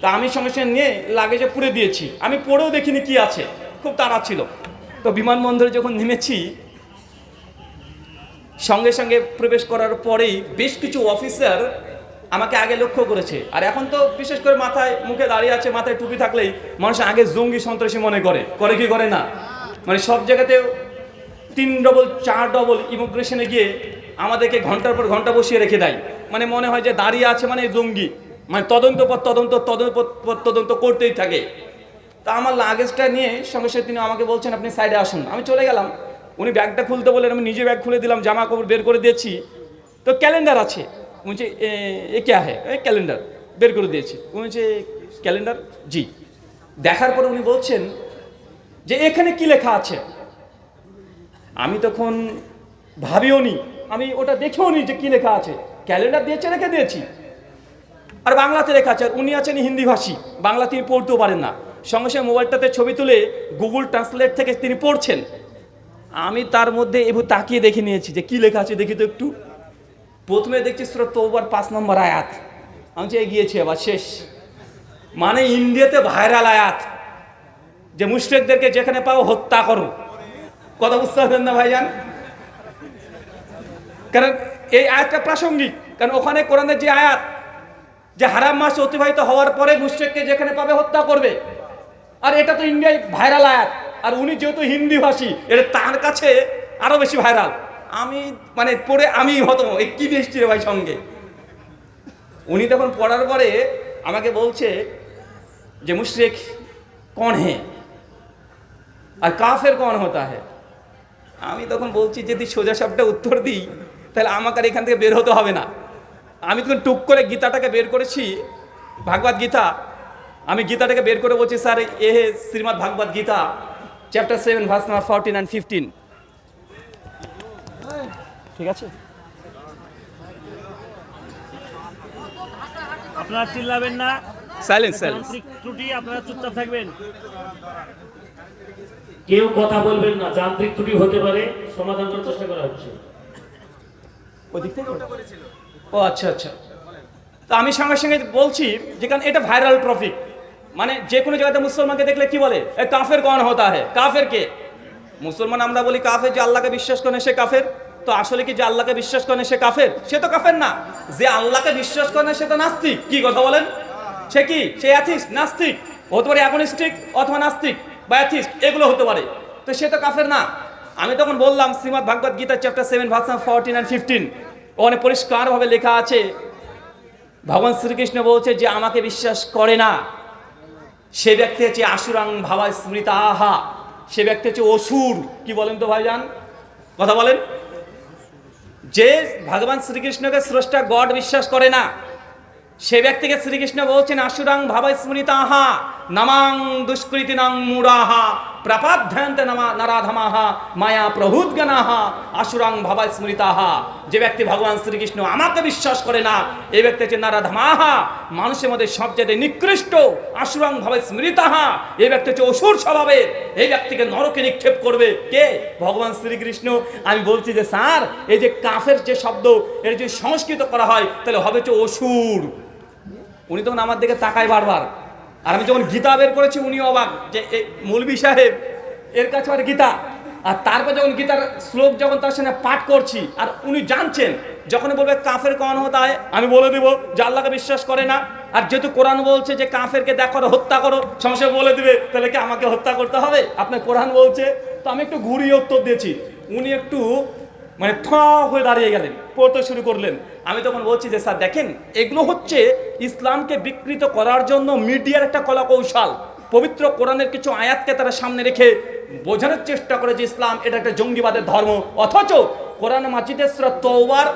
তা আমি সঙ্গে সঙ্গে নিয়ে লাগেজে পুরে দিয়েছি, আমি পড়েও দেখিনি কি আছে, খুব তাড়া ছিল। তো বিমানবন্দরে যখন নেমেছি, সঙ্গে সঙ্গে প্রবেশ করার পরেই বেশ কিছু অফিসার আমাকে আগে লক্ষ্য করেছে। আর এখন তো বিশেষ করে মাথায় মুখে দাঁড়িয়ে আছে, মাথায় টুপি থাকলেই মানুষ আগে জঙ্গি সন্ত্রাসী মনে করে কি করে না? মানে সব জায়গাতেও 3 ডবল 4 ডবল ইমিগ্রেশনে গিয়ে আমাদেরকে ঘন্টার পর ঘন্টা বসিয়ে রেখে দেয়, মানে মনে হয় যে দাঁড়িয়ে আছে মানে জঙ্গি, মানে তদন্ত তদন্ত করতেই থাকে। তা আমার লাগেজটা নিয়ে সঙ্গে সঙ্গে তিনি আমাকে বলছেন, আপনি সাইডে আসুন। আমি চলে গেলাম, উনি ব্যাগটা খুলতে বললেন, আমি নিজে ব্যাগ খুলে দিলাম, জামা কাপড় বের করে দিয়েছি। তো ক্যালেন্ডার আছে, বলছে এ ক্যা হ্যাঁ? ক্যালেন্ডার বের করে দিয়েছি। বলছে ক্যালেন্ডার? জি। দেখার পরে উনি বলছেন যে এখানে কি লেখা আছে? আমি তখন ভাবিও নি, আমি ওটা দেখেও নি যে কি লেখা আছে। ক্যালেন্ডার দিয়েছে, রেখে দিয়েছি, আর বাংলাতে লেখা আছে, আর উনি আছেন হিন্দি ভাষী, বাংলা তিনি পড়তেও পারেন না। সঙ্গে সঙ্গে মোবাইলটাতে ছবি তুলে গুগল ট্রান্সলেট থেকে তিনি পড়ছেন। আমি তার মধ্যে এবার তাকিয়ে দেখে নিয়েছি যে কি লেখা আছে, দেখি তো একটু। প্রথমে দেখছি সূরা তওবার 5 নম্বর আয়াত। আমি যে এগিয়েছি, আবার শেষ, মানে ইন্ডিয়াতে ভাইরাল আয়াত যে মুশরিকদেরকে যেখানে পাও হত্যা করো। কথা বুঝতে পারবেন না ভাইজান? কারণ এই আয়াতটা প্রাসঙ্গিক, কারণ ওখানে কোরআনের যে আয়াত যে হারাম মাস অতিবাহিত হওয়ার পরে মুশরিককে যেখানে পাবে হত্যা করবে, আর এটা তো ইন্ডিয়ায় ভাইরাল আয়াত, আর উনি যেহেতু হিন্দি ভাষী, এটা তার কাছে আরো বেশি ভাইরাল। আমি মানে পড়ে আমি হতো, এই কি বৃষ্টি রে ভাই সঙ্গে। উনি তখন পড়ার পরে আমাকে বলছে যে মুশরিক কौन है আর কাফের कौन होता है। আমি তখন বলছি যদি সোজা সাপটা উত্তর দিই তাহলে আমাকে আর এখান থেকে বের হতে হবে না। আমি তখন টুক করে গীতাটাকে বের করেছি, ভাগবত গীতা। আমি গীতাটাকে বের করে বলছি, স্যার এ Shrimad Bhagavad Gita chapter 7 verse number 14 and 15। ঠিক আছে, আপনারা চিল্লাবেন না, সাইলেন্স। ত্রুটি, আপনারা চুপচাপ থাকবেন, কেউ কথা বলবেন না। যান্ত্রিক ত্রুটি হতে পারে, সমাধান করার চেষ্টা করা হচ্ছে। ও আচ্ছা আচ্ছা। তো আমি সঙ্গে সঙ্গে বলছি যে কারণ এটা ভাইরাল টপিক, মানে যে কোনো জায়গাতে মুসলমানকে দেখলে কি বলে, এ কাফের कौन होता है। কাফের কে? মুসলমান আমরা বলি কাফের, যে আল্লাহকে বিশ্বাস করে সে কাফের। তো আসলে কি যে আল্লাহকে বিশ্বাস করে সে কাফের? সে তো কাফের না। যে আল্লাহকে বিশ্বাস করে সে তো নাস্তিক। কি কথা বলেন? সে কি? সে অ্যাথিস্ট, নাস্তিক হতে পারে, অ্যাগনস্টিক অথবা নাস্তিক বা অ্যাথিস্ট, এগুলো হতে পারে। তো সে তো কাফের না। আমি তখন বললাম Shrimad Bhagavad Gita chapter 7 verse 14 and 15 ওখানে পরিষ্কারভাবে লেখা আছে, ভগবান শ্রীকৃষ্ণ বলছে যে আমাকে বিশ্বাস করে না সে ব্যক্তি হচ্ছে আশুরাং ভাবা স্মৃতা আহা, সে ব্যক্তি হচ্ছে অসুর। কি বলেন তো ভাইজান, কথা বলেন। যে ভগবান শ্রীকৃষ্ণকে স্রষ্টা গড বিশ্বাস করে না, সে ব্যক্তিকে শ্রীকৃষ্ণ বলছেন আশুরাং ভাবা স্মৃতাহা নামাং দুষ্কৃতিনাং মূঢ়াহা প্রাপাধ্যান্তে নারাধমাহা মায়া প্রভুদ্গনাহা আশুরাং ভাবা স্মৃতাহা। যে ব্যক্তি ভগবান শ্রীকৃষ্ণ আমাকে বিশ্বাস করে না, এই ব্যক্তি হচ্ছে নারাধমাহা, মানুষের মধ্যে সবচেয়ে নিকৃষ্ট। আশুরাং ভাবা স্মৃতাহা, এই ব্যক্তি হচ্ছে অসুর স্বভাবের, এই ব্যক্তিকে নরকে নিক্ষেপ করবে কে? ভগবান শ্রীকৃষ্ণ। আমি বলছি যে স্যার, এই যে কাফের যে শব্দ, এর যদি সংস্কৃত করা হয় তাহলে হবে হচ্ছে অসুর। উনি তখন আমার দিকে তাকায় বারবার, আর আমি যখন গীতা বের করেছি উনি অবাক যে মৌলভী সাহেব এর কাছে আর গীতা। আর তারপর যখন গীতার শ্লোক যখন তার সামনে পাঠ করছি, আর উনি জানছেন যখন বলবে কাফের কন হতা হয়, আমি বলে দেবো যে আল্লাহকে বিশ্বাস করে না। আর যেহেতু কোরআন বলছে যে কাফেরকে দেখো হত্যা করো, সমস্যা বলে দিবে তাহলে কি আমাকে হত্যা করতে হবে? আপনার কোরআন বলছে। তো আমি একটু ঘুরিয়ে উত্তর দিয়েছি, উনি একটু মানে হয়ে দাঁড়িয়ে গেলেন, পড়তে শুরু করলেন। আমি তখন বলছি যে স্যার দেখেন, এগুলো হচ্ছে ইসলামকে বিকৃত করার জন্য মিডিয়ার একটা কলা কৌশল। পবিত্র কোরআনের কিছু আয়াতকে তারা সামনে রেখে বোঝানোর চেষ্টা করে যে ইসলাম এটা একটা জঙ্গিবাদের ধর্ম, অথচ কোরআন মাজিদের সূরা তওবার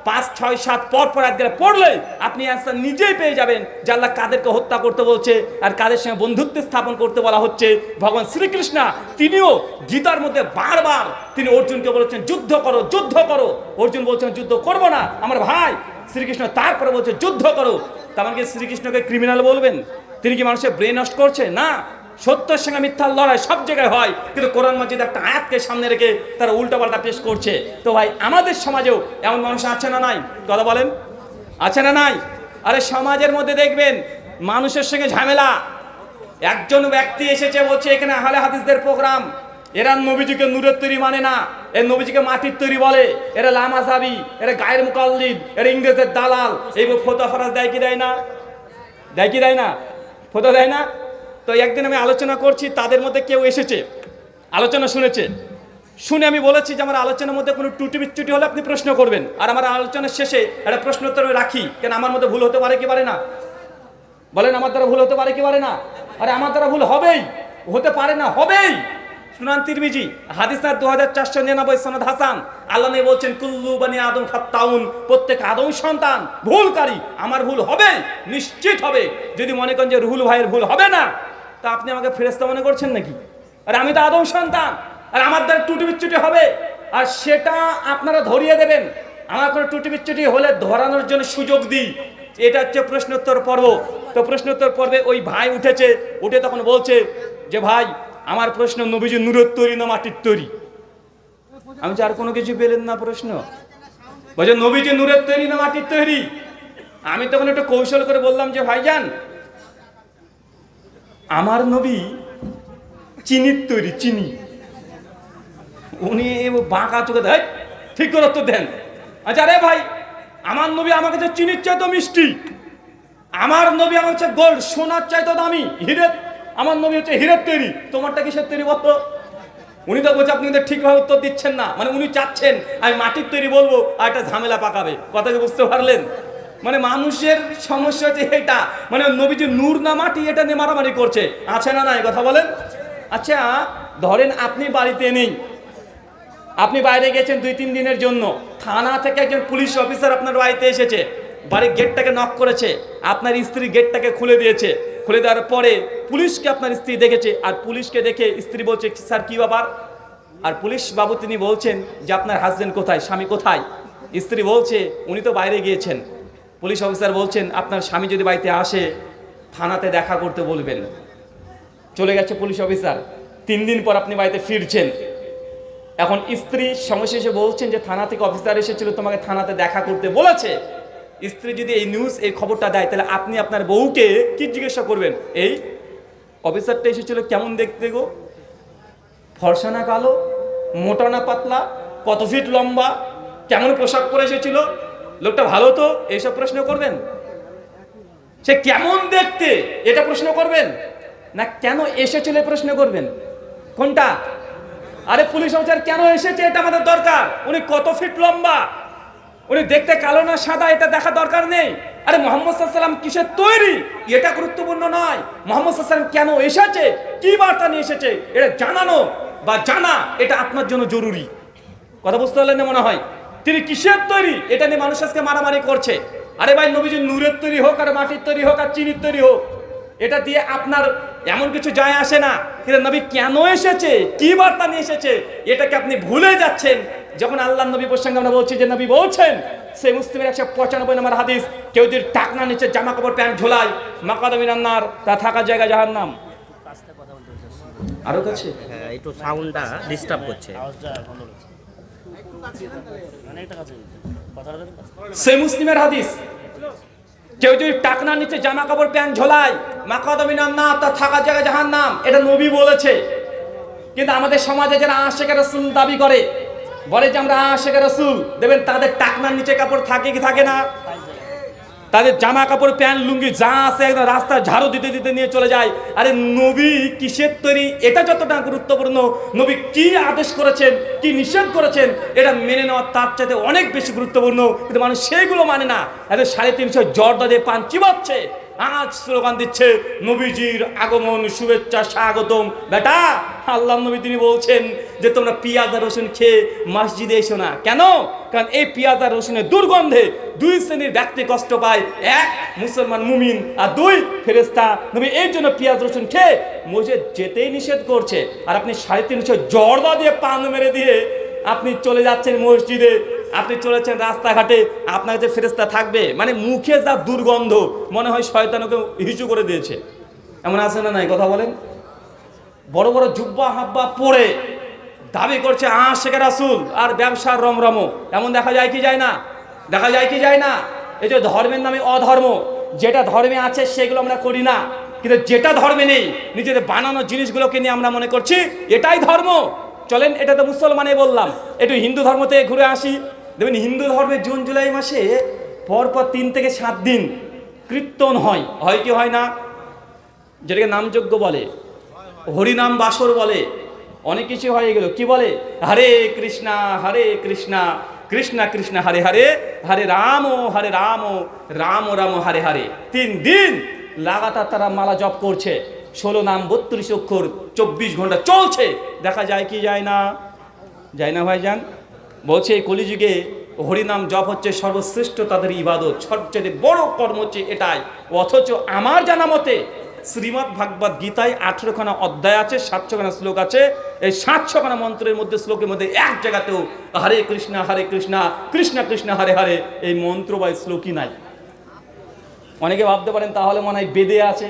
5, 6, 7 পর আয়াতগুলো পড়লে আপনি অ্যান্সার নিজেই পেয়ে যাবেন যে আল্লাহ কাদেরকে হত্যা করতে বলছে আর কাদের সঙ্গে বন্ধুত্ব স্থাপন করতে বলা হচ্ছে। ভগবান শ্রীকৃষ্ণ তিনিও গীতার মধ্যে বারবার তিনি অর্জুনকে বলেছেন যুদ্ধ করো, যুদ্ধ করো। অর্জুন বলছেন যুদ্ধ করবো না আমার ভাই। শ্রীকৃষ্ণ তারপরে বলছে যুদ্ধ করো। তার মানে কি শ্রীকৃষ্ণকে ক্রিমিনাল বলবেন? তিনি কি মানুষের ব্রেন নষ্ট করছে? না, সত্যের সঙ্গে মিথ্যার লড়াই সব জায়গায় হয়, কিন্তু কোরআন মাজিদ একটা আয়াতকে সামনে রেখে তারা উল্টাপাল্টা পেশ করছে। তো ভাই আমাদের সমাজেও এমন মানুষ আছে না নাই? কথা বলেন, আছে না নাই? আরে সমাজের মধ্যে দেখবেন মানুষের সঙ্গে ঝামেলা। একজন ব্যক্তি এসেছে বলছে এখানে আহলে হাদিসদের প্রোগ্রাম, এরা নবীজিকে নূরের তৈরি মানে না, এর নবীজিকে মাটির তৈরি বলে, এরা লামাজাবি, এরা গায়ের মুকাল্লিদ, এরা ইংরেজের দালাল। এই ফতোয়া ফরাজ দেয় কি দেয় না? দেয় কি দেয় না? ফতোয়া দেয় না? তো একদিন আমি আলোচনা করছি, তাদের মধ্যে কেউ এসেছে, আলোচনা শুনেছে, শুনে আমি বলেছি যে আমার আলোচনার মধ্যে কোনো ত্রুটি বিচ্যুটি হলে আপনি প্রশ্ন করবেন, আর আমার আলোচনার শেষে একটা প্রশ্ন উত্তর আমি রাখি, কেন আমার মধ্যে ভুল হতে পারে কি পারে না? বলেন, আমার দ্বারা ভুল হতে পারে কি পারে না? আরে আমার দ্বারা ভুল হবেই, হতে পারে না, হবেই। সুনান তিরমিজি হাদিস না 2499 সনদ হাসান, আল্লাহ নবী বলছেন কুল্লু বানি আদম খাত্তাউন, প্রত্যেক আদম সন্তান ভুলকারী। আমার ভুল হবে, নিশ্চিত হবে। যদি মনে করেন যে রুহুল ভাইয়ের ভুল হবে না, তা আপনি আমাকে ফেরেশতা মনে করছেন নাকি? আর আমি তো আদম সন্তান, আর আমার দ্বারা ত্রুটি বিচ্যুটি হবে, আর সেটা আপনারা ধরিয়ে দেবেন। আমার কোনো ত্রুটি বিচ্যুটি হলে ধরানোর জন্য সুযোগ দিই। এটা হচ্ছে প্রশ্নোত্তর পর্ব। তো প্রশ্নোত্তর পর্বে ওই ভাই উঠেছে, উঠে তখন বলছে যে ভাই আমার প্রশ্ন নবীজি নূরের তৈরি না মাটির তৈরি? আমি আর কোনো কিছু পেলেন না প্রশ্ন, বলছে নবীজি নূরের তৈরি না মাটির তৈরি? আমি তখন একটু কৌশল করে বললাম যে ভাইজান আমার নবী চিনির তৈরি, চিনি। উনি বাঁকা চোখে দেয়, ঠিক করে উত্তর দেন। আচ্ছা রে ভাই, আমার নবী আমার কাছে চিনির চাইতো মিষ্টি, আমার নবী আমার কাছে গোল্ড সোনার চাইতো দামি, হিরে। আমার নবী হচ্ছে হিরের তৈরি, তোমারটা কিসের তৈরি বলতো? উনি তো বলছে আপনি কিন্তু ঠিকভাবে উত্তর দিচ্ছেন না, মানে উনি চাচ্ছেন আমি মাটির তৈরি বলবো আর একটা ঝামেলা পাকাবে। কথা কি বুঝতে পারলেন? মানে মানুষের সমস্যা হচ্ছে এটা, মানে নবীজি নূর না মাটি এটা নিয়ে মারামারি করছে, আছে না নাই? কথা বলেন। আচ্ছা ধরেন আপনি বাড়িতে নেই, আপনি বাইরে গেছেন 2-3 দিনের জন্য, থানা থেকে একজন পুলিশ অফিসার আপনার বাড়িতে এসেছে, বাড়ির গেটটাকে নক করেছে, আপনার স্ত্রী গেটটাকে খুলে দিয়েছে। খুলে দেওয়ার পরে পুলিশকে আপনার স্ত্রী দেখেছে, আর পুলিশকে দেখে স্ত্রী বলছে স্যার কি ব্যাপার? আর পুলিশ বাবু তিনি বলছেন যে আপনার হাজবেন্ড কোথায়, স্বামী কোথায়? স্ত্রী বলছে উনি তো বাইরে গিয়েছেন। পুলিশ অফিসার বলছেন আপনার স্বামী যদি বাড়িতে আসে থানাতে দেখা করতে বলবেন। চলে গেছে পুলিশ অফিসার, 3 দিন পর আপনি বাড়িতে ফিরছেন। এখন স্ত্রী সমস্যা এসে বলছেন যে থানা থেকে অফিসার এসেছিল, তোমাকে থানাতে দেখা করতে বলেছে। স্ত্রী যদি এই নিউজ, এই খবরটা দেয়, তাহলে আপনি আপনার বউকে কি জিজ্ঞাসা করবেন? এই অফিসারটা এসেছিল কেমন দেখতে গো, ফর্সা না কালো, মোটা না পাতলা, কত ফিট লম্বা, কেমন পোশাক পরে এসেছিল, লোকটা ভালো তো? এইসব প্রশ্ন করবেন? সে কেমন দেখতে এটা প্রশ্ন করবেন, না কেন এসেছিল প্রশ্ন করবেন? কোনটা? আরে পুলিশ অফিসার কেন এসেছে এটা আমাদের দরকার, উনি কত ফিট লম্বা, উনি দেখতে কালো না সাদা এটা দেখা দরকার নেই। আরে মোহাম্মদ সাল্লাল্লাহু আলাইহি ওয়াসাল্লাম কিসের তৈরি এটা গুরুত্বপূর্ণ নয়, মোহাম্মদ সাল্লাল্লাহু আলাইহি ওয়াসাল্লাম কেন এসেছে, কি বার্তা নিয়ে এসেছে এটা জানানো বা জানা এটা আপনার জন্য জরুরি। কথা বুঝতে পারলেন না মনে হয়? তিনি কিসের তৈরি এটা নিয়ে মানুষ আজকে মারামারি করছে। আরে ভাই, নবীজি নূরের তৈরি হোক আর মাটির তৈরি হোক আর চিনির তৈরি হোক, এটা দিয়ে আপনার এমন কিছু যায় আসে না। কিন্তু নবী কেন এসেছে, কি বার্তা নিয়ে এসেছে এটাকে আপনি ভুলে যাচ্ছেন। যখন আল্লাহ নবী প্রসঙ্গে আমরা বলছি যে নবী বলছেন, সেই মুসলিমের 195 নম্বর হাদিস, কেউ যদি টাকনা নিচে জামা কাপড় প্যান্ট ঝোলায় মাকাদা মিনান নার, তা থাকার জায়গা জাহান্নাম। আরো কাছে একটু সাউন্ডটা ডিস্টার্ব করছে। সেই মুসলিমের হাদিস, কেউ যদি টাকনার নিচে জামা কাপড় প্যান্ট ঝোলায় মাকাদা মিনান নার, তা থাকার জায়গা জাহান্নাম, এটা নবী বলেছে। কিন্তু আমাদের সমাজে যারা আশিকে রাসূল দাবি করে, বলে যে আমরা আশিকে রাসূল, দেখবেন তাদের টাকনার নিচে কাপড় থাকে কি থাকে না, তাদের জামা কাপড় প্যান্ট লুঙ্গি যা আছে একদম রাস্তা ঝাড়ু দিতে দিতে নিয়ে চলে যায়। আরে নবী কিসের তৈরি এটা যতটা গুরুত্বপূর্ণ, নবী কি আদেশ করেছেন, কি নিষেধ করেছেন এটা মেনে নেওয়া তার চাইতে অনেক বেশি গুরুত্বপূর্ণ। কিন্তু মানুষ সেইগুলো মানে না, এদের 350 জর্দা দিয়ে পান চিবাচ্ছে, আজ স্লোগান দিচ্ছে নবীজির আগমন শুভেচ্ছা স্বাগতম। বেটা, আল্লাহ নবী তিনি বলছেন যে তোমরা পেঁয়াজ আর রসুন খেয়ে মসজিদে এসো না। কেন? কারণ এই পেঁয়াজ আর রসুনের দুর্গন্ধে 2 শ্রেণীর ব্যক্তি কষ্ট পায়, 1 মুসলমান মুমিন আর 2 ফেরেশতা। নবী এই জন্য পেঁয়াজ রসুন খেয়ে মসজিদ যেতেই নিষেধ করছে। আর আপনি 350 জর্দা দিয়ে পান মেরে দিয়ে আপনি চলে যাচ্ছেন মসজিদে, আপনি চলেছেন রাস্তাঘাটে, আপনার যে ফেরেশতা থাকবে, মানে মুখে যা দুর্গন্ধ মনে হয় শয়তানকে হিচু করে দিয়েছে। এমন আছে না নাই? কথা বলেন। বড় বড় জুব্বা হাব্বা পরে দাবি করছে আশিকে রাসূল আর ব্যবসার রমরম। এমন দেখা যায় কি যায় না? দেখা যায় কি যায় না? এই যে ধর্মের নামে অধর্ম, যেটা ধর্মে আছে সেগুলো আমরা করি না, কিন্তু যেটা ধর্মে নেই নিজেদের বানানো জিনিসগুলোকে নিয়ে আমরা মনে করছি এটাই ধর্ম। চলেন, এটা তো মুসলমানে বললাম, একটু হিন্দু ধর্ম থেকে ঘুরে আসি। দেখবেন হিন্দু ধর্মে জুন জুলাই মাসে পরপর 3 থেকে 7 দিন কীর্তন হয়, হয় কি হয় না? যেটাকে নামযজ্ঞ বলে, হরিনাম বাসর বলে, অনেক কিছু হয় এগুলো। কি বলে? হরে কৃষ্ণা কৃষ্ণ কৃষ্ণ হরে হরে, হরে রাম রাম রাম হরে হরে। 3 দিন লাগাতার তারা মালা জপ করছে, 16 নাম 32 অক্ষর 24 ঘন্টা চলছে। দেখা যায় কি যায় না? যায় না ভাইজান? বলছে এই কলিযুগে হরিনাম জপ হচ্ছে সর্বশ্রেষ্ঠ তাদের ইবাদত, সবচেয়ে বড় কর্ম হচ্ছে এটাই। অথচ আমার জানা মতে শ্রীমদ্ ভাগবত গীতায় 18খানা অধ্যায় আছে, 700খানা শ্লোক আছে। এই 700খানা মন্ত্রের মধ্যে, শ্লোকের মধ্যে এক জায়গাতেও হরে কৃষ্ণ কৃষ্ণ কৃষ্ণ হরে হরে এই মন্ত্র বা শ্লোকই নাই। অনেকে ভাবতে পারেন তাহলে মনে হয় বেদে আছে।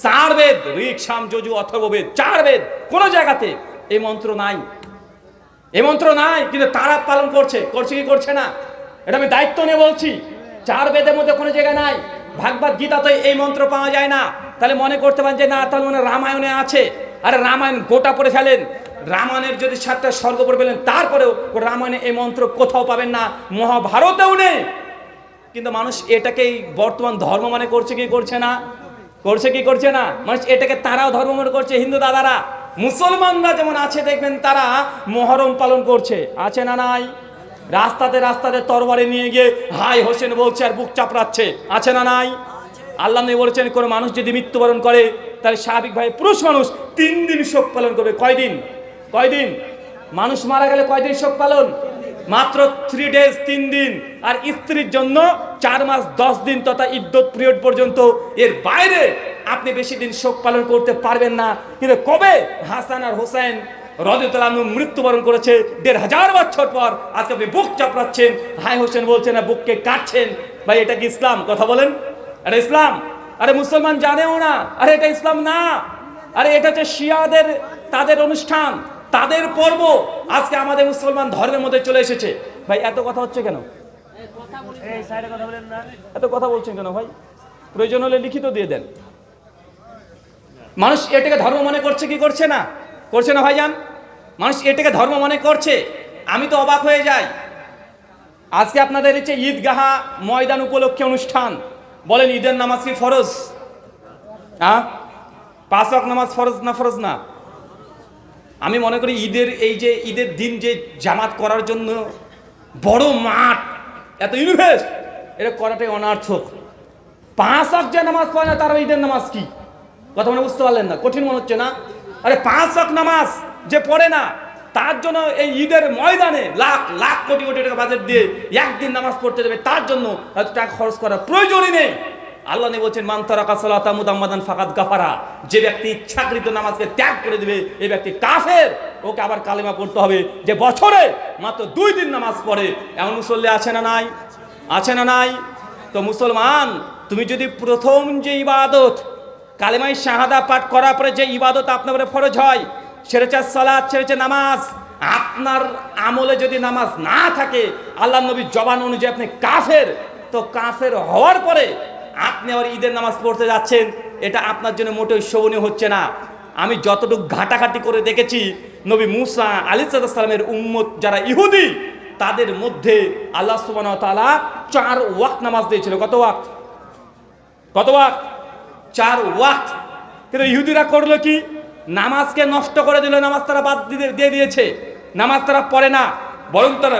4 বেদ, ঋক সাম যজু অথর্ববেদ, 4 বেদ, কোনো জায়গাতে এই মন্ত্র নাই। এই মন্ত্র নাই, কিন্তু তারা পালন করছে কি করছে না? এটা আমি দায়িত্ব নিয়ে বলছি। 4 বেদের মধ্যে কোনো জায়গা নাই। ভাগবত গীতাতে এই মন্ত্র পাওয়া যায় না। তাহলে মনে করতে পারেন যে না, তাহলে মনে রামায়ণে আছে। আরে রামায়ণ গোটা পড়ে ফেলেন, রামায়ণের যদি 7টা স্বর্গ পড়ে ফেলেন, তারপরেও রামায়ণে এই মন্ত্র কোথাও পাবেন না, মহাভারতেও নেই। কিন্তু মানুষ এটাকেই বর্তমান ধর্ম মনে করছে কি করছে না? করছে না? মানুষ এটাকে তারাও ধর্ম মনে করছে। হিন্দু দাদারা, মুসলমানরা যেমন আছে দেখবেন তারা মহরম পালন করছে, আছে না নাই? রাস্তাতে তরবারি নিয়ে গিয়ে হাই হোসেন বলছে আর বুক চাপড়াচ্ছে, আছে না নাই? আল্লাহ নবী বলেছেন কোন মানুষ যদি মৃত্যুবরণ করে তাহলে স্বাভাবিকভাবে পুরুষ মানুষ 3 দিন শোক পালন করবে। কয়দিন? মানুষ মারা গেলে কয়দিন শোক পালন? মাত্র 3 ডেজ, 3 দিন। আর স্ত্রীর জন্য 4 মাস 10 দিন তথা ইদ্যত পিরিয়ড পর্যন্ত। এর বাইরে আপনি বেশি দিন শোক পালন করতে পারবেন না। কিন্তু কবে হাসান আর হোসেন রাদিয়াল্লাহু আনহু মৃত্যুবরণ করেছে 1500 বছর পর, আজকে আপনি বুক চাপড়াচ্ছেন, হাই হোসেন বলছেন না, বুককে কাটছেন। ভাই, এটা কি ইসলাম? কথা বলেন, এটা ইসলাম? আরে মুসলমান জানেও না, আরে এটা ইসলাম না। আরে এটা হচ্ছে শিয়াদের তাদের অনুষ্ঠান, তাদের পর্ব। আজকে আমাদের মুসলমান ধর্মের মধ্যে চলে এসেছে। ভাই, এত কথা হচ্ছে কেন? এত কথা বলছেন কেন ভাই? প্রয়োজন হলে লিখিত দিয়ে দেন। মানুষ এটাকে ধর্ম মনে করছে কি করছে না? করছে না ভাইজান? মানুষ এটাকে ধর্ম মনে করছে। আমি তো অবাক হয়ে যাই। আজকে আপনাদের হচ্ছে ঈদগাহা ময়দান উপলক্ষে অনুষ্ঠান, বলেন ঈদের নামাজ কি ফরজ? 5 ওয়াক্ত নামাজ ফরজ না? আমি মনে করি ঈদের দিন যে জামাত করার জন্য বড় মাঠ, এত ইনভেস্ট, এটা করাটাই অনার্থক। 5 ওয়াক্ত যে নামাজ পড়ে না তার ঈদের নামাজ কি? কথা মনে বুঝতে পারলেন না? কঠিন মনে হচ্ছে না? আরে 5 ওয়াক্ত নামাজ যে পড়ে না তার জন্য এই ঈদের ময়দানে লাখ লাখ কোটি কোটি টাকা বাজেট দিয়ে একদিন নামাজ পড়তে দেবে, তার জন্য এত টাকা খরচ করার প্রয়োজনই নেই। আল্লাহ নবী বলছেন মান তারাকা সালাতা মুতাম্মাদান ফাকাদ গাফারা, যে ব্যক্তি ইচ্ছাকৃত নামাজকে ত্যাগ করে দিবে এই ব্যক্তি কাফের। ওকে আবার কালেমা পড়তে হবে যে বছরে মাত্র 2 দিন নামাজ পড়ে। এমন মুসল্লি আছে না নাই? আছে না নাই? তো মুসলমান, তুমি যদি প্রথম যে ইবাদত কালেমায়ে শাহাদা পাঠ করার পরে যে ইবাদত আপনার উপরে ফরজ হয় সেটা হচ্ছে সালাত, সেটা হচ্ছে নামাজ, আপনার আমলে যদি নামাজ না থাকে আল্লাহ নবীর জবান অনুযায়ী আপনি কাফের। তো কাফের হওয়ার পরে আপনি আবার ঈদের নামাজ পড়তে যাচ্ছেন, এটা আপনার জন্য মোটেই শোভনীয় হচ্ছে না। আমি যতটুকু ঘাটাঘাটি করে দেখেছি নবী মুসা আলাইহিস সালামের উম্মত যারা ইহুদি তাদের মধ্যে আল্লাহ সুবহানাহু ওয়া তাআলা 4 ওয়াক্ত নামাজ দিয়েছিল। কত ওয়াক্ত? কত ওয়াক্ত? 4 ওয়াক্ত। কিন্তু ইহুদিরা করলো কি? নামাজকে নষ্ট করে দিল, নামাজ তারা বাদ দিয়ে দিয়েছে, নামাজ তারা পড়ে না, বরং তারা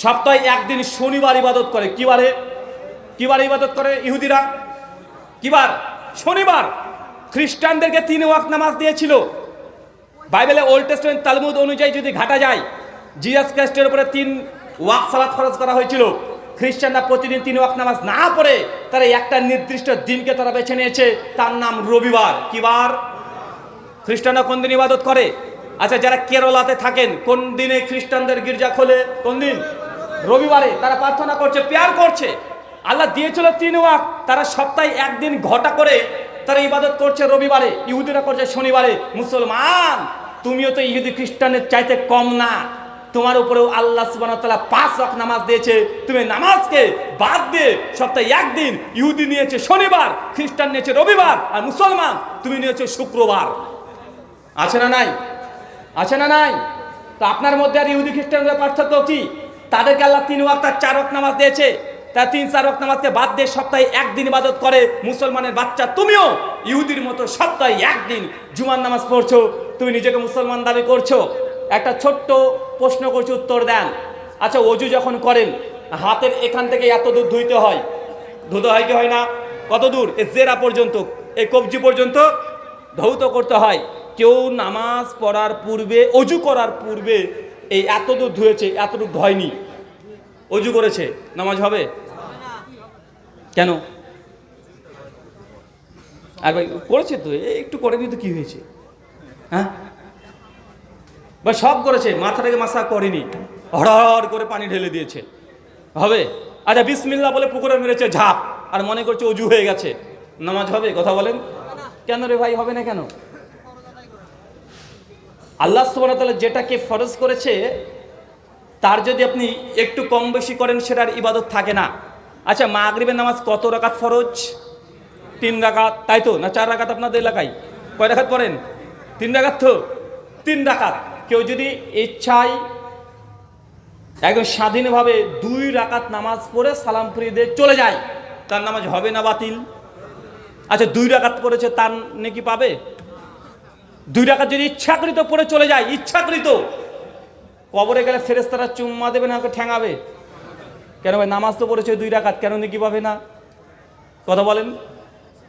সপ্তাহে একদিন শনিবার ইবাদত করে। কি বারে? কি বারে ইবাদত করে ইহুদিরা? কি বার? শনিবার। খ্রিস্টানদেরকে 3 ওয়াক্ত নামাজ দিয়েছিল। বাইবেলে ওল্ড টেস্টামেন্ট তালমুদ অনুযায়ী যদি ঘাটা যায় জিসাস খ্রিস্টের উপরে 3 ওয়াক্ত সালাত ফরজ করা হয়েছিল। খ্রিস্টানরা প্রতিদিন 3 ওয়াক্ত নামাজ না পড়ে তারা একটা নির্দিষ্ট দিনকে তারা বেছে নিয়েছে, তার নাম রবিবার। কি বার? খ্রিস্টানরা কোন দিন ইবাদত করে? আচ্ছা, যারা কেরলাতে থাকেন কোন দিনে খ্রিস্টানদের গির্জা খোলে? কোন দিন? রবিবারে। তারা প্রার্থনা করছে, প্রেয়ার করছে। আল্লাহ দিয়েছিল 3 ওয়াক্ত, তারা সপ্তাহে একদিন ঘটা করে তারা ইবাদত করছে রবিবারে, ইহুদিরা করছে শনিবারে। মুসলমান, তুমিও তো ইহুদি খ্রিস্টানের চাইতে কম না। তোমার উপরেও আল্লাহ সুবহানাহু ওয়া তাআলা 5 ওয়াক্ত নামাজ দিয়েছে। তুমি নামাজকে বাদ দিয়ে সপ্তাহে একদিন, ইহুদি নিয়েছে শনিবার, খ্রিস্টান নিয়েছে রবিবার, আর মুসলমান তুমি নিয়েছে শুক্রবার। আছে না নাই? আছে না নাই? তো আপনার মধ্যে আর ইহুদি খ্রিস্টানদের পার্থক্য কি? তাদেরকে আল্লাহ 3 ওয়াক্ত আর 4 ওয়াক্ত নামাজ দিয়েছে, তা 3-4 ওয়াক্ত নামাজকে বাদ দিয়ে সপ্তাহে একদিন ইবাদত করে। মুসলমানের বাচ্চা তুমিও ইহুদির মতো সপ্তাহে একদিন জুমার নামাজ পড়ছো, তুমি নিজেকে মুসলমান দাবি করছো। একটা ছোট্ট প্রশ্ন করছি, উত্তর দেন। আচ্ছা, ওযু যখন করেন হাতের এখান থেকে এত দূর ধুইতে হয়, ধুতে হয় কি হয় না? কত দূর? এই জেরা পর্যন্ত, এই কবজি পর্যন্ত ধৌত করতে হয়। কেউ নামাজ পড়ার পূর্বে, অজু করার পূর্বে এই এত দূর ধুয়েছে, এতটুকু ধয়নি, অজু করেছে, নামাজ হবে? কেন? আর ভাই করেছে তো, একটু করে দিতে কি হয়েছে? হ্যাঁ, বা সব করেছে, মাথা থেকে মাথা করেনি, হড়হড় করে পানি ঢেলে দিয়েছে, হবে? আচ্ছা, বিসমিল্লাহ বলে পুকুরে মেরেছে ঝাঁপ, আর মনে করছে অজু হয়ে গেছে, নামাজ হবে? কথা বলেন। কেন রে ভাই, হবে না কেন? আল্লাহ সুবহানাহু ওয়া তাআলা যেটাকে ফরজ করেছে তার যদি আপনি একটু কম বেশি করেন সেটার ইবাদত থাকে না। আচ্ছা, মাগরিবের নামাজ কত রাকাত ফরজ? 3 রাকাত, তাই তো? না 4 রাকাত? আপনাদের এলাকায় কয় রাকাত পড়েন? 3 রাকাত তো? 3 রাকাত। কেউ যদি ইচ্ছায় একদম স্বাধীনভাবে 2 রাকাত নামাজ পড়ে সালাম ফিরিয়ে দিয়ে চলে যায়, তার নামাজ হবে না বাতিল? আচ্ছা, 2 রাকাত পড়েছে, তার নেকি পাবে? 2 রাকাত যদি ইচ্ছাকৃত পড়ে চলে যায়, ইচ্ছাকৃত, কবরে গেলে ফেরেশতারা চুম্মা দেবে না, ওকে ঠ্যাঙাবে? কেন ভাই, নামাজ তো পড়েছে 2 রাকাত, কেন নেকি পাবে না? কথা বলেন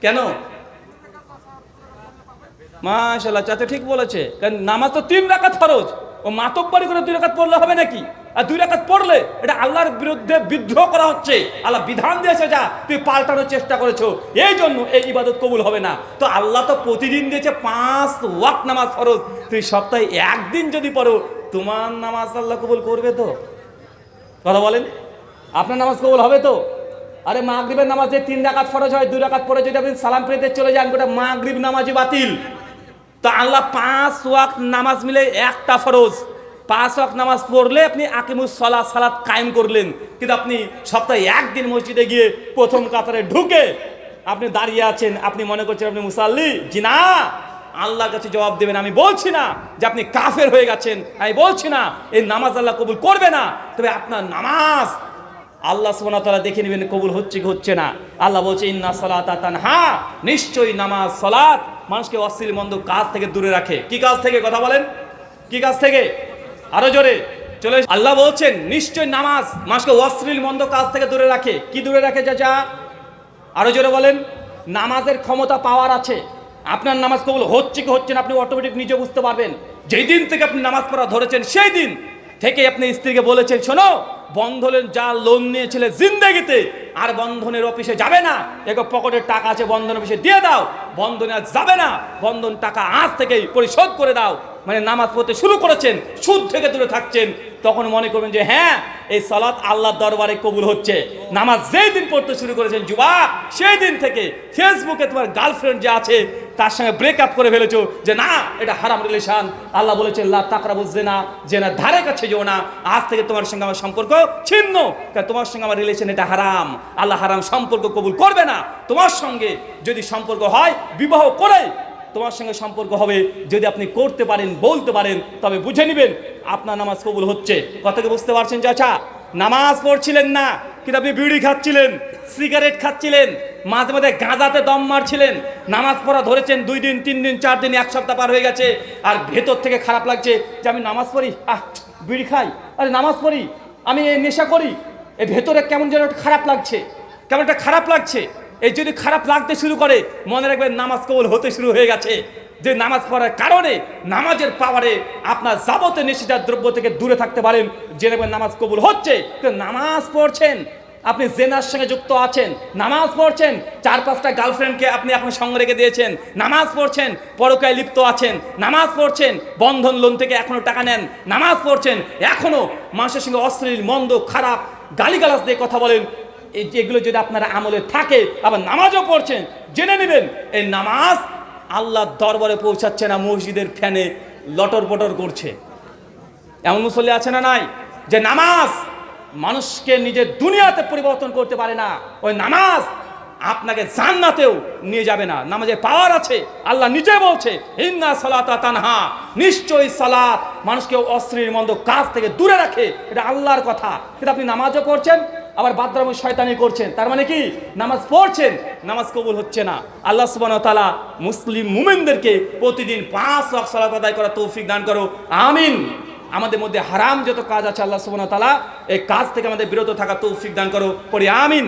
কেন? মাশাআল্লাহ, চাচা ঠিক বলেছে, কারণ নামাজ তো 3 রাকাত ফরজ। ও মাতব্বরি করে 2 রাকাত পড়লে হবে নাকি? আর 2 রাকাত পড়লে এটা আল্লাহর বিরুদ্ধে বিদ্রোহ করা হচ্ছে। আল্লাহ বিধান দিয়েছে, যা তুই পাল্টানোর চেষ্টা করেছো, এই জন্য এই ইবাদত কবুল হবে না। তো আল্লাহ তো প্রতিদিন দিয়েছে 5 ওয়াক্ত নামাজ ফরজ, তুই সপ্তাহে একদিন যদি পড়ো তোমার নামাজ আল্লাহ কবুল করবে তো? কথা বলেন, আপনার নামাজ কবুল হবে তো? আরে, মাগরিবের নামাজে 3 রাকাত ফরজ হয়, 2 রাকাত পড়ে যদি আপনি সালাম ফিরিয়ে চলে যান, গোটা মাগরিব নামাজই বাতিল। তো আল্লাহ 5 ওয়াক্ত নামাজ মিলে একটা ফরজ, 5 ওয়াক্ত নামাজ পড়লে আপনি আকিমুস সালাত, সালাত কায়েম করলেন। কিন্তু আপনি সপ্তাহে একদিন মসজিদে গিয়ে প্রথম কাতারে ঢুকে আপনি দাঁড়িয়ে আছেন, আপনি মনে করছেন আপনি মুসাল্লি। জি না, আল্লাহর কাছে জবাব দেবেন। আমি বলছি না যে আপনি কাফের হয়ে গেছেন, আমি বলছি না এই নামাজ আল্লাহ কবুল করবে না, তবে আপনার নামাজ আল্লাহ সুবহানাহু ওয়া তাআলা দেখে নেবেন কবুল হচ্ছে কি হচ্ছে না। আল্লাহ বলছে ইন্না সালাতা তানহা, নিশ্চয়ই নামাজ, সালাত মানুষকে অশ্লীল মন্দ কাজ থেকে দূরে রাখে। কি কাজ থেকে? কথা বলেন, কি কাজ থেকে? আরো জোরে চলে। আল্লাহ বলছেন নিশ্চয়ই নামাজ মানুষকে অশ্লীল মন্দ কাজ থেকে দূরে রাখে। কি দূরে রাখে চাচা? আরো জোরে বলেন। নামাজের ক্ষমতা পাওয়ার আছে। আপনার নামাজ কবুল হচ্ছে কি হচ্ছে না আপনি অটোমেটিক নিজে বুঝতে পারবেন। যেই দিন থেকে আপনি নামাজ পড়া ধরেছেন সেই দিন থেকে আপনি স্ত্রীকে বলেছেন, শোনো, বন্ধনের যা লোন নিয়েছিলে জিন্দেগিতে আর বন্ধনের অফিসে যাবে না, এগো পকেটের টাকা আছে বন্ধন অফিসে দিয়ে দাও, বন্ধনে আর যাবে না, বন্ধন টাকা আজ থেকেই পরিশোধ করে দাও। মানে নামাজ পড়তে শুরু করেছেন, সুদ থেকে দূরে থাকছেন, তখন মনে করবেন যে হ্যাঁ এই সালাত আল্লাহর দরবারে কবুল হচ্ছে। নামাজ যেই দিন পড়তে শুরু করেছেন যুবক, সেই দিন থেকে ফেসবুকে তোমার গার্লফ্রেন্ড যে আছে তার সঙ্গে ব্রেকআপ করে ফেলেছো, যে না এটা হারাম রিলেশন। আল্লাহ বলেছেন লা তাকরাবুজ জিনা, জেনার ধারে কাছে যেও না, আজ থেকে তোমার সঙ্গে আমার সম্পর্ক ছিন্ন, কারণ তোমার সঙ্গে আমার রিলেশন এটা হারাম। আল্লাহ হারাম সম্পর্ক কবুল করবে না। তোমার সঙ্গে যদি সম্পর্ক হয় বিবাহ করে তোমার সঙ্গে সম্পর্ক হবে, যদি আপনি করতে পারেন বলতে পারেন তবে বুঝে নেবেন আপনার নামাজ কবুল হচ্ছে। কথাকে বুঝতে পারছেন চাচা? নামাজ পড়ছিলেন না কিন্তু আপনি বিড়ি খাচ্ছিলেন, সিগারেট খাচ্ছিলেন, মাঝে মাঝে গাঁজাতে দম মারছিলেন, নামাজ পড়া ধরেছেন 2 দিন 3 দিন 4 দিন 1 সপ্তাহ পার হয়ে গেছে, আর ভেতর থেকে খারাপ লাগছে যে আমি নামাজ পড়ি, বিড়ি খাই, আরে নামাজ পড়ি, আমি এই নেশা করি, এই ভেতরে কেমন যেন খারাপ লাগছে, কেমন একটা খারাপ লাগছে। এই যদি খারাপ লাগতে শুরু করে মনে রাখবেন নামাজ কবুল হতে শুরু হয়ে গেছে। যে নামাজ পড়ার কারণে নামাজের পাওয়ারে আপনার যাবতীয় নেশাজাত দ্রব্য থেকে দূরে থাকতে পারেন, জেনে নেবেন নামাজ কবুল হচ্ছে। নামাজ পড়ছেন, আপনি জেনার সঙ্গে যুক্ত আছেন, নামাজ পড়ছেন, 4-5টা গার্লফ্রেন্ডকে আপনি এখন সঙ্গে রেখে দিয়েছেন, নামাজ পড়ছেন, পরকীয়ায় লিপ্ত আছেন, নামাজ পড়ছেন, বন্ধন লোন থেকে এখনো টাকা নেন, নামাজ পড়ছেন, এখনো মানুষের সঙ্গে অশ্লীল মন্দ খারাপ গালিগালাজ দিয়ে কথা বলেন, এই যেগুলো যদি আপনারা আমলে থাকে, আবার নামাজও পড়ছেন, জেনে নেবেন এই নামাজ আল্লাহর দরবারে পৌঁছাচ্ছে না, মসজিদের ফ্যানে লটর পটর করছে। এমন মুসল্লি আছে না নাই? যে নামাজ মানুষকে নিজের দুনিয়াতে পরিবর্তন করতে পারে না, ওই নামাজ আপনাকে জান্নাতেও নিয়ে যাবে না। নামাজের পাওয়ার আছে, আল্লাহ নিজে বলছে ইন্না সালাতা তানহা, নিশ্চয়ই সালাত মানুষকে অশ্লীল মন্দ কাজ থেকে দূরে রাখে, এটা আল্লাহর কথা। কিন্তু আপনি নামাজও পড়ছেন আবার বাদরামি শয়তানি করছেন, তার মানে কি নামাজ পড়ছেন, নামাজ কবুল হচ্ছে না। আল্লাহ সুবহানাহু ওয়া তাআলা মুসলিম মুমিনদেরকে প্রতিদিন 5 ওয়াক্ত সালাত আদায় করার তৌফিক দান করো, আমিন। আমাদের মধ্যে হারাম যত কাজ আছে আল্লাহ সুবহানাহু ওয়া তাআলা এই কাজ থেকে আমাদের বিরত থাকা তৌফিক দান করো, পড়ি আমিন।